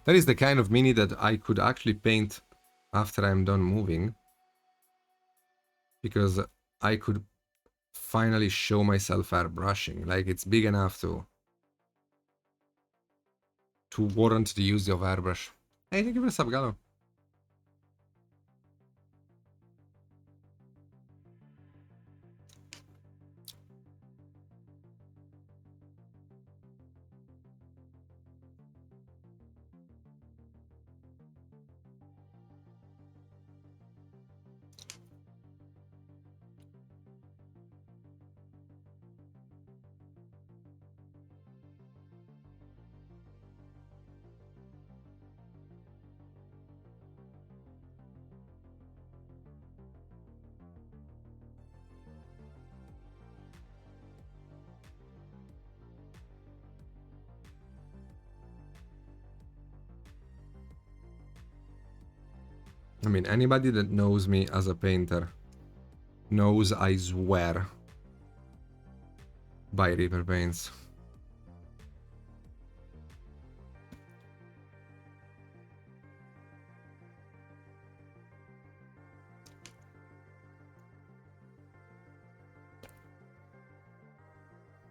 That is the kind of mini that I could actually paint after I'm done moving. Because I could finally show myself airbrushing. Like, it's big enough to warrant the use of airbrush. Hey, thank you for the sub, Gallo. I mean, anybody that knows me as a painter knows I swear by Reaper paints.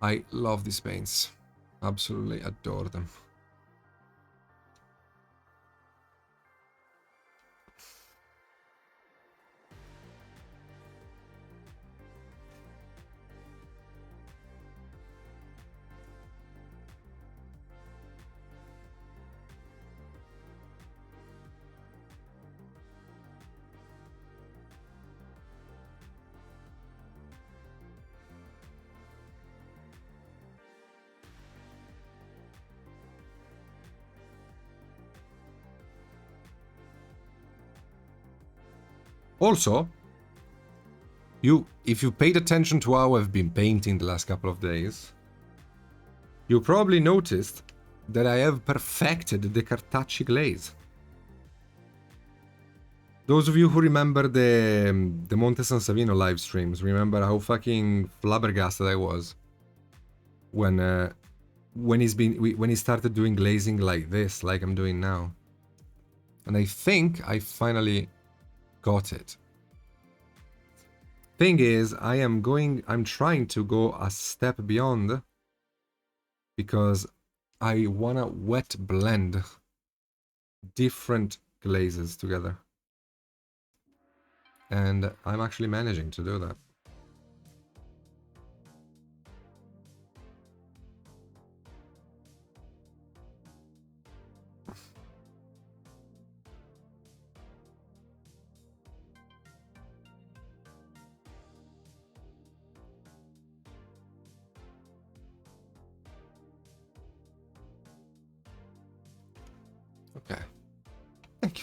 I love these paints. Absolutely adore them. Also, if you paid attention to how I've been painting the last couple of days, you probably noticed that I have perfected the Cartacci glaze. Those of you who remember the Monte San Savino live streams, remember how fucking flabbergasted I was when he started doing glazing like this, like I'm doing now. And I think I finally got it. Thing is, I'm trying to go a step beyond because I wanna wet blend different glazes together. And I'm actually managing to do that. Okay.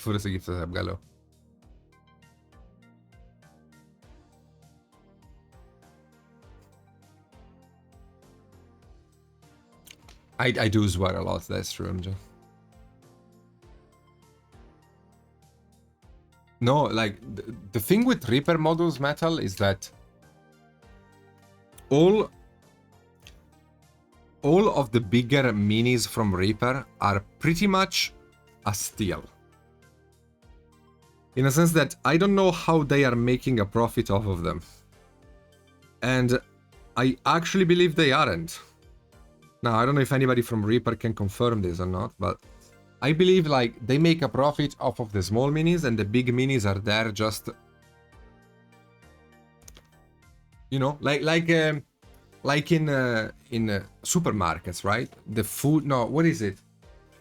voor ze giftet heb, Gallo. I do swear a lot, that's true, MJ. No, like, the thing with Reaper models, Metal, is that all of the bigger minis from Reaper are pretty much a steal. In a sense that I don't know how they are making a profit off of them. And I actually believe they aren't. Now, I don't know if anybody from Reaper can confirm this or not, but I believe, like, they make a profit off of the small minis, and the big minis are there just... You know, like in supermarkets, right? The food... No, what is it?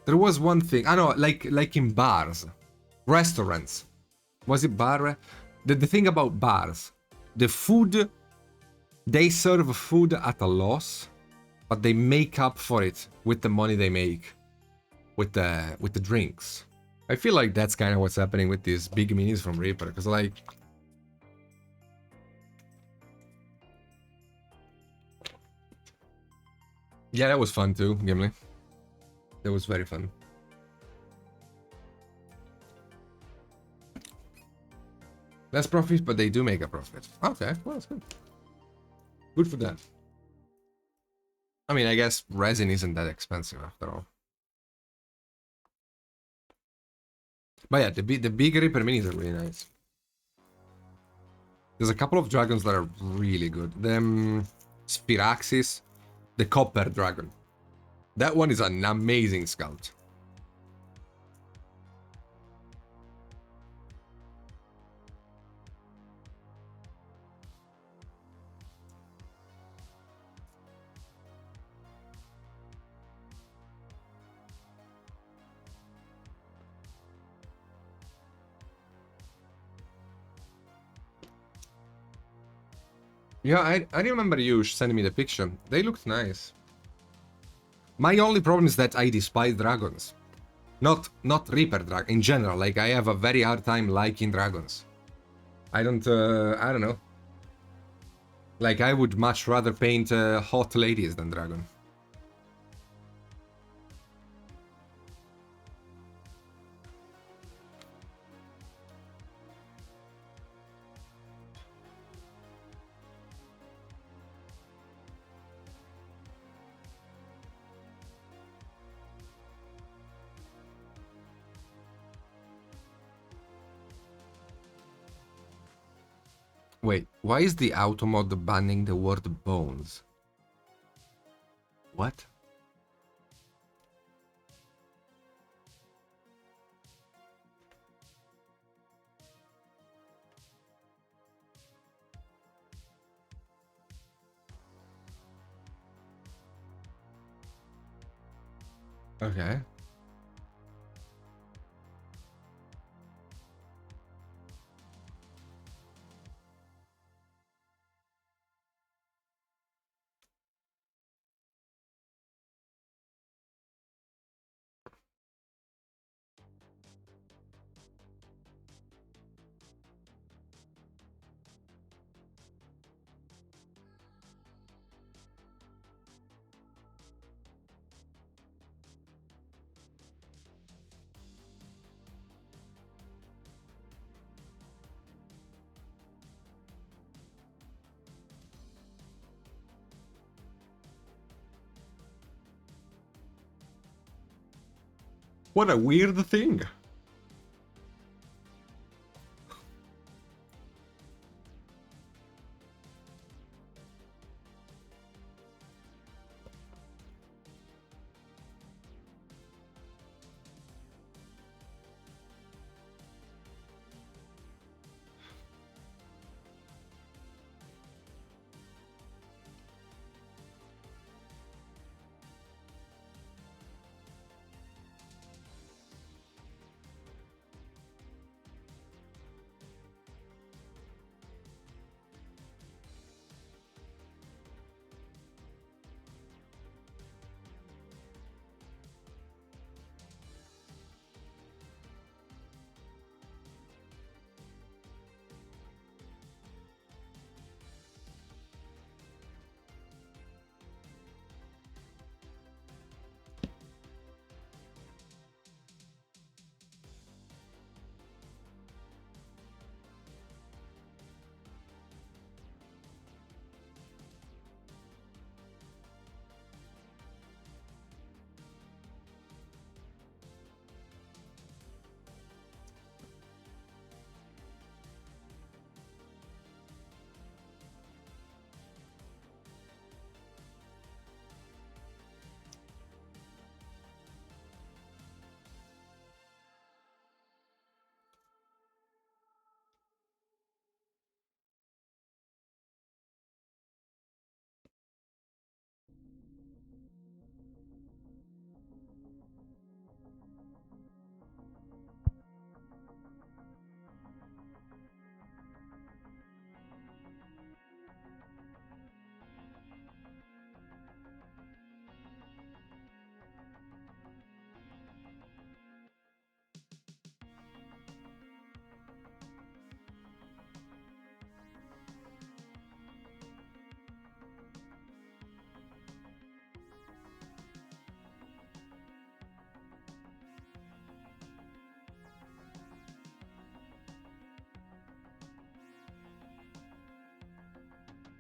There was one thing... I know, like in bars. Restaurants. Was it bar? The thing about bars. The food... They serve food at a loss, but they make up for it with the money they make. With the drinks. I feel like that's kind of what's happening with these big minis from Reaper, because like... Yeah, that was fun too, Gimli. That was very fun. Less profit, but they do make a profit. Okay, well, that's good. Good for them. I mean, I guess resin isn't that expensive after all. But yeah, the big Reaper minis are really nice. There's a couple of dragons that are really good. The Spiraxis, the Copper Dragon. That one is an amazing scout. Yeah, I remember you sending me the picture. They looked nice. My only problem is that I despise dragons. Not Reaper dragon in general. Like, I have a very hard time liking dragons. I don't know. Like, I would much rather paint hot ladies than dragon. Wait, why is the auto mod banning the word bones? What? Okay. What a weird thing.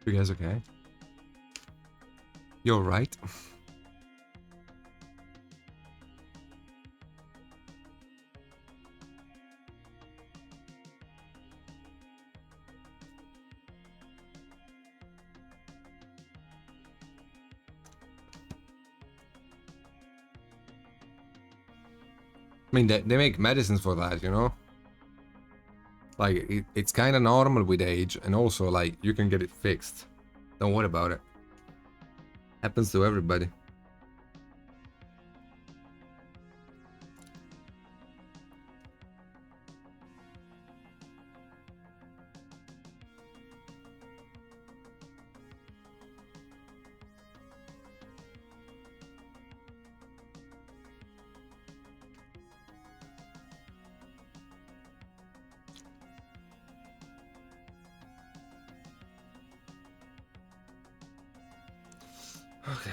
You guys okay? You're right. I mean, they make medicines for that, you know? Like, it's kind of normal with age, and also, like, you can get it fixed. Don't worry about it. Happens to everybody. Okay.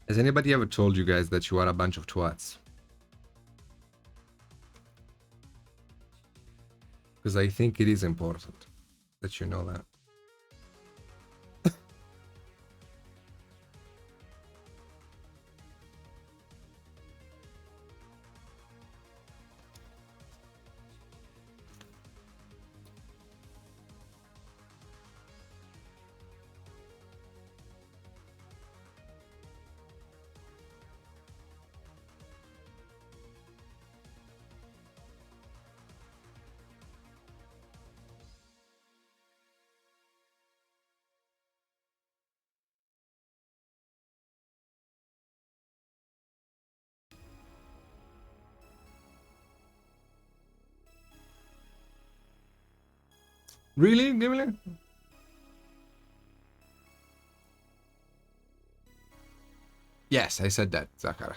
Has anybody ever told you guys that you are a bunch of twats? Because I think it is important that you know that. Really? Really? Yes, I said that, Zakara.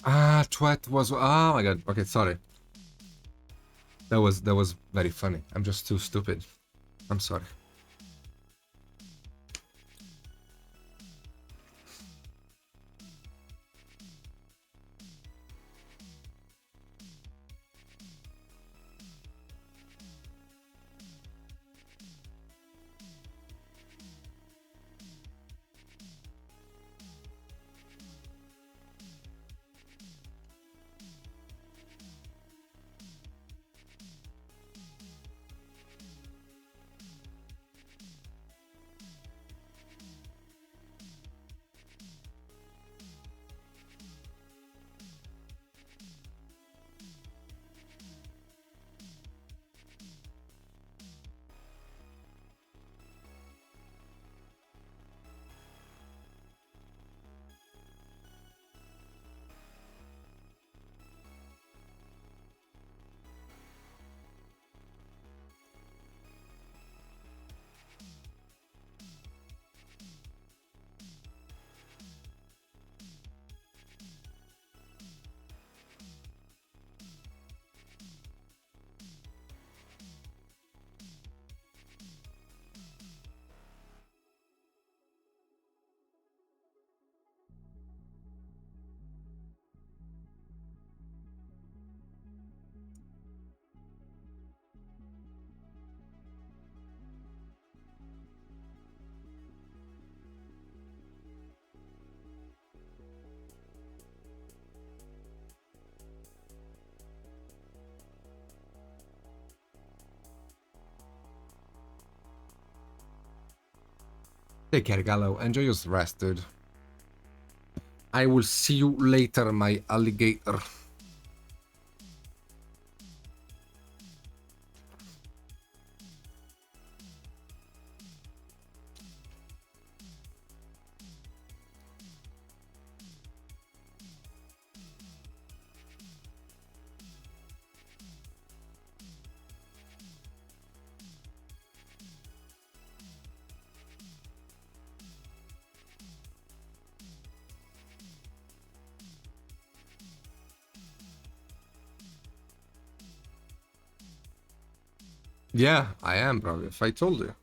Ah, twat was. Oh my god. Okay, sorry. That was very funny. I'm just too stupid. I'm sorry. Take care, Gallo. Enjoy your rest, dude. I will see you later, my alligator. Yeah, I am, bro. If I told you.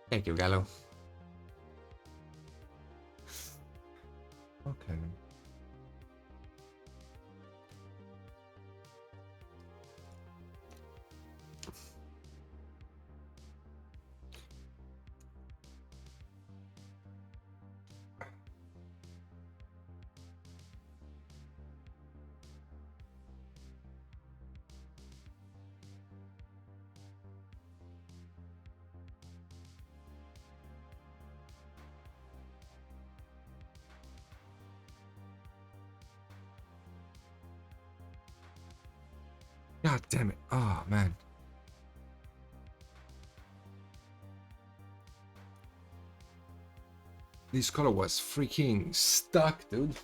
Thank you, Gallo. Okay. God damn it. Oh, man. This color was freaking stuck, dude.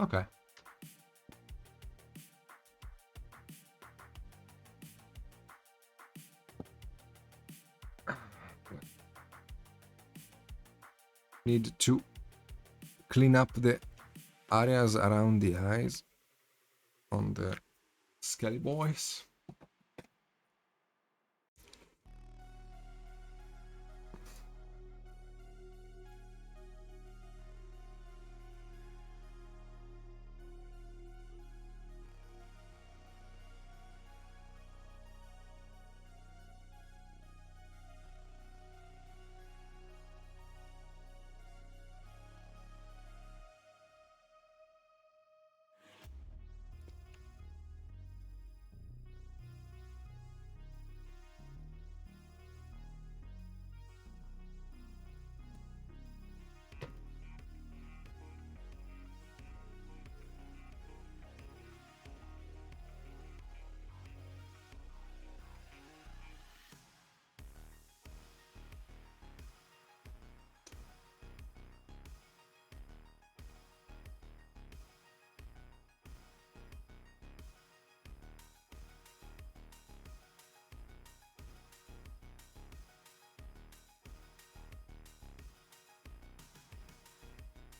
Okay. Need to clean up the areas around the eyes on the Skelly boys.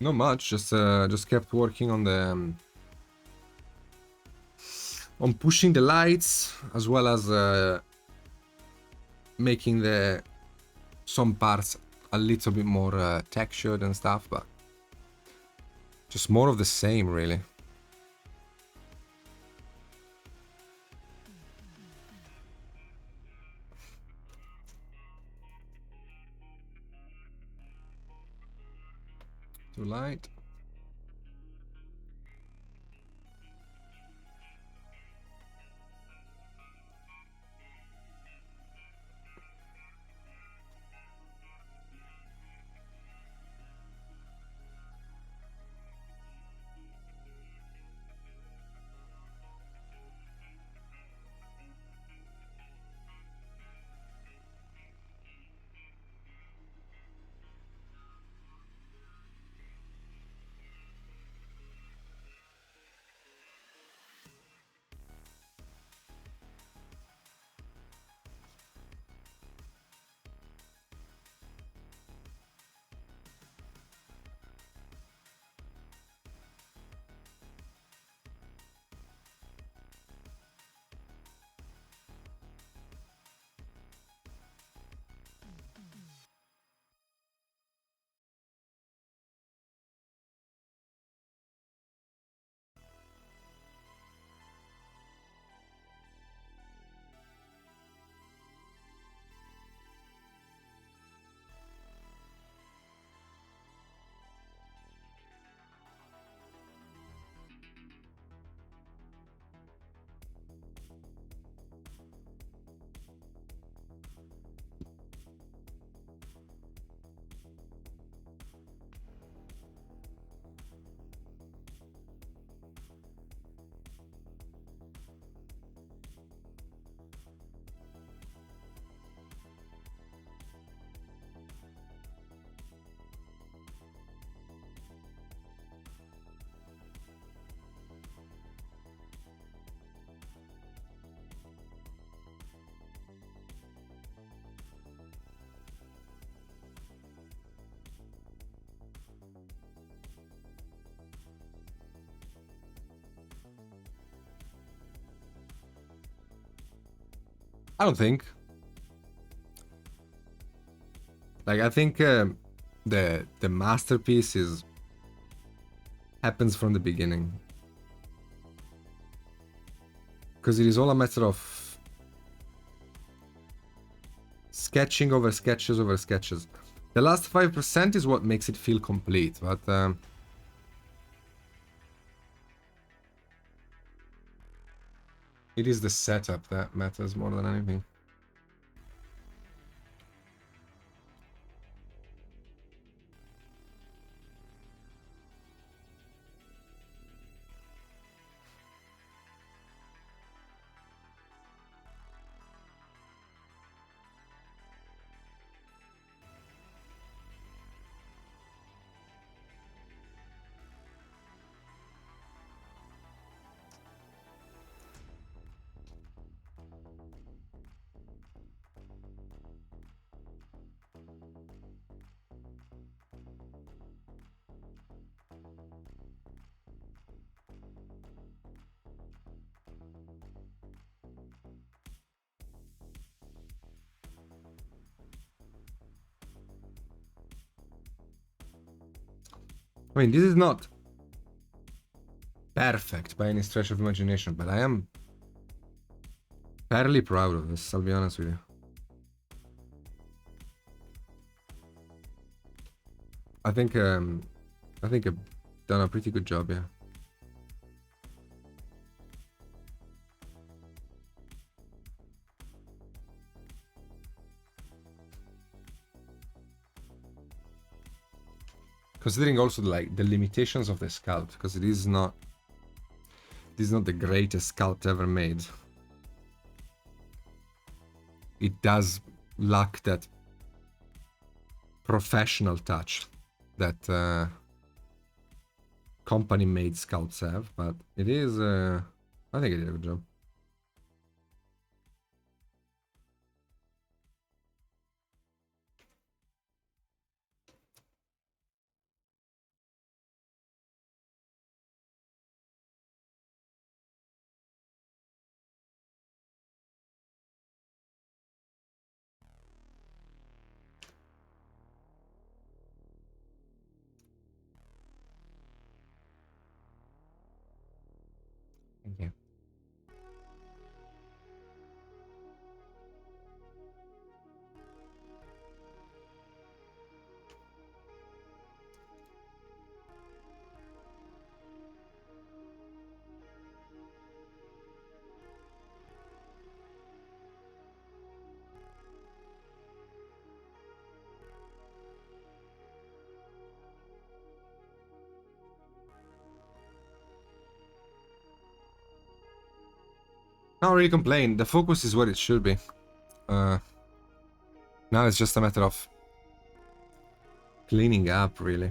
Not much, just kept working on the on pushing the lights as well as making the some parts a little bit more textured and stuff, but just more of the same, really. Too light. I don't think. Like, I think the masterpiece is happens from the beginning, because it is all a matter of sketching over sketches over sketches. The last 5% is what makes it feel complete, but it is the setup that matters more than anything. I mean, this is not perfect by any stretch of imagination, but I am fairly proud of this, I'll be honest with you. I think I've done a pretty good job, yeah. Considering also like the limitations of the sculpt, because this is not the greatest sculpt ever made. It does lack that professional touch that company-made sculpts have, but it is. I think it did a good job. Thank you. Not really complain. The focus is where it should be. Now it's just a matter of cleaning up, really.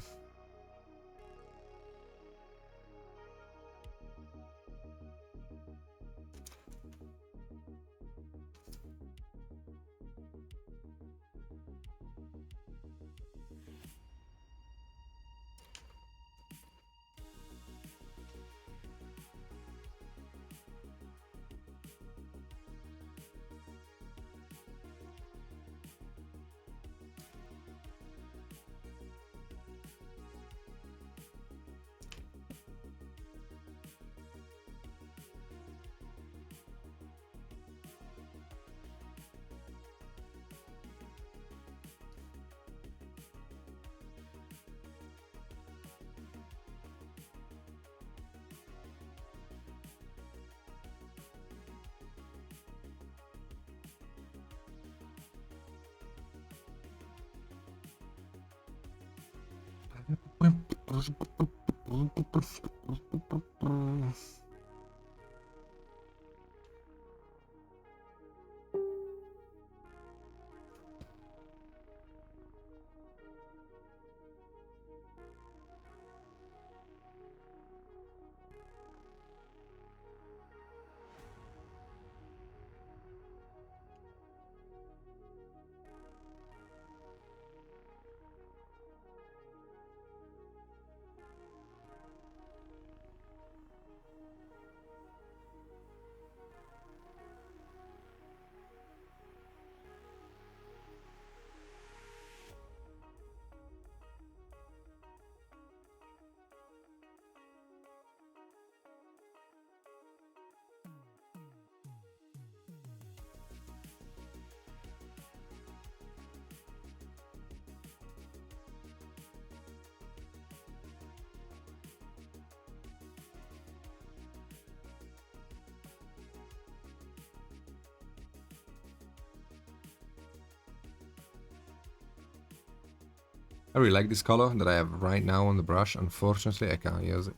I really like this color that I have right now on the brush. Unfortunately, I can't use it.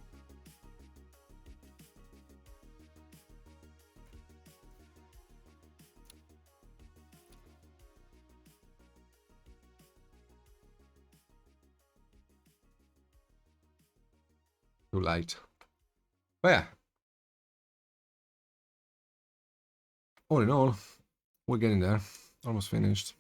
Too light. But yeah. All in all, we're getting there. Almost finished.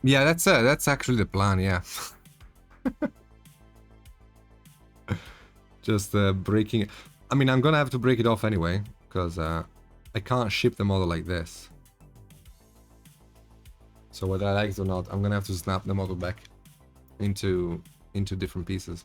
Yeah, that's actually the plan, yeah. Just breaking. I mean, I'm gonna have to break it off anyway, because I can't ship the model like this. So whether I like it or not, I'm gonna have to snap the model back into different pieces.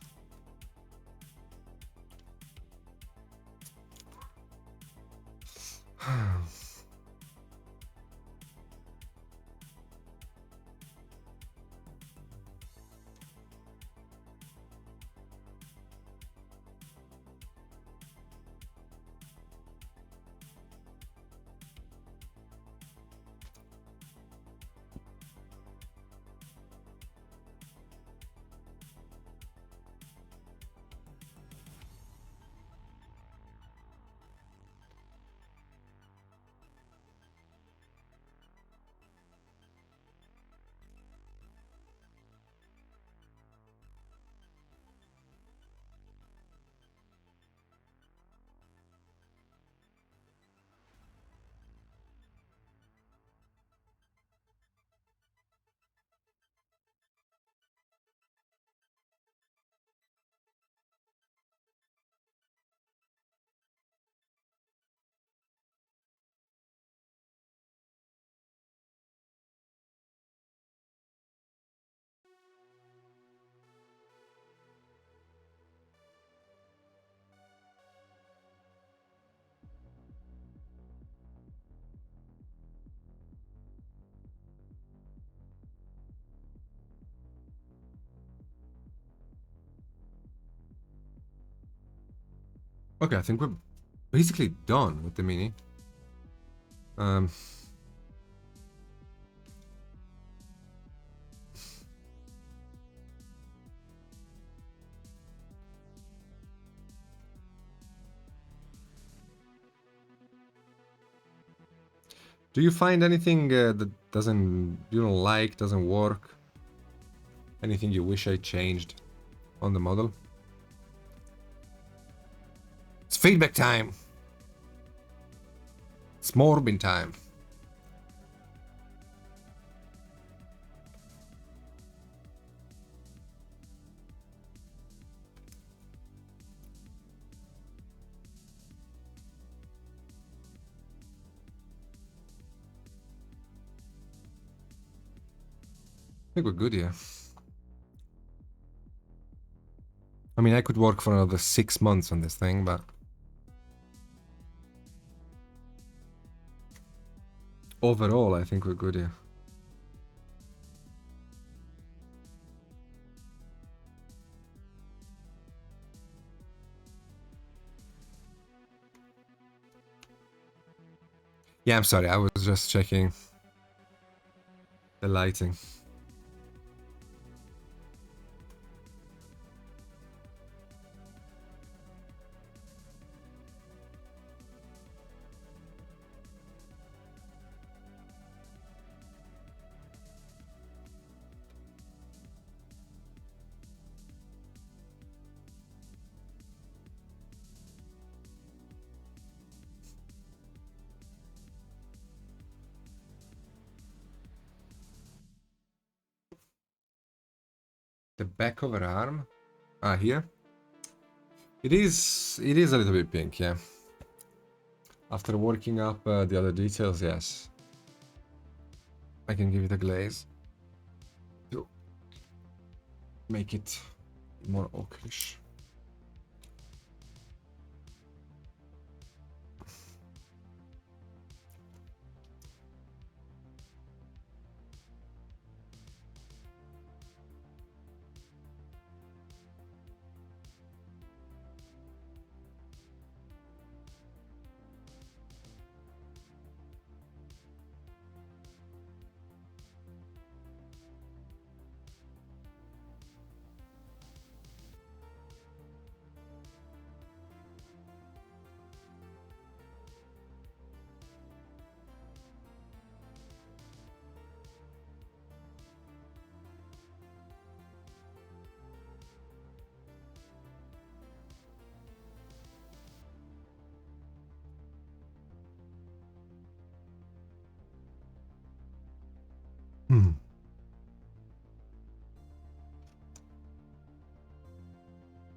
Okay, I think we're basically done with the Mini. Um, do you find anything that you don't like, doesn't work? Anything you wish I changed on the model? It's feedback time. It's Morbin time. I think we're good here. I mean, I could work for another 6 months on this thing, but overall, I think we're good here. Yeah, I'm sorry, I was just checking the lighting. The back of her arm? Ah, here? It is a little bit pink, yeah. After working up the other details, yes. I can give it a glaze to make it more oakish.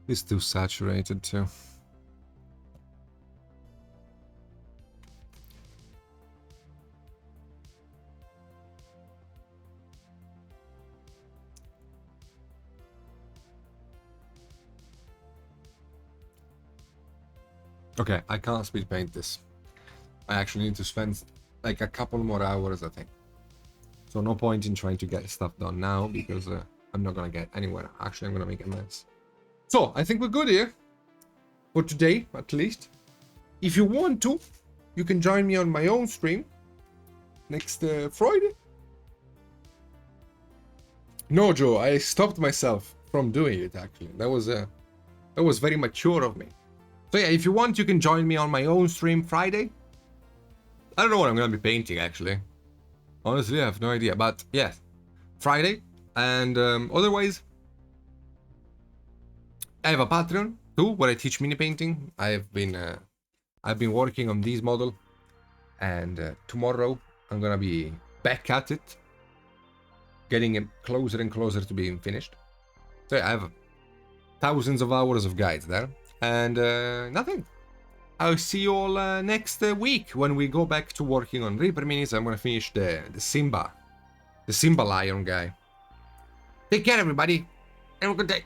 It's too saturated too. Okay, I can't speed paint this. I actually need to spend like a couple more hours, I think. So no point in trying to get stuff done now because I'm not gonna get anywhere. Actually, I'm gonna make a mess. So I think we're good here for today, at least. If you want to, you can join me on my own stream next Friday. No, Joe, I stopped myself from doing it. Actually, that was very mature of me. So yeah, if you want, you can join me on my own stream Friday. I don't know what I'm gonna be painting actually. Honestly, I have no idea. But yeah, Friday. And otherwise, I have a Patreon too where I teach mini painting. I've been working on this model, and tomorrow I'm gonna be back at it, getting it closer and closer to being finished. So yeah, I have thousands of hours of guides there, and nothing. I'll see you all next week when we go back to working on Reaper Minis. I'm gonna finish the Simba Lion guy. Take care, everybody. Have a good day.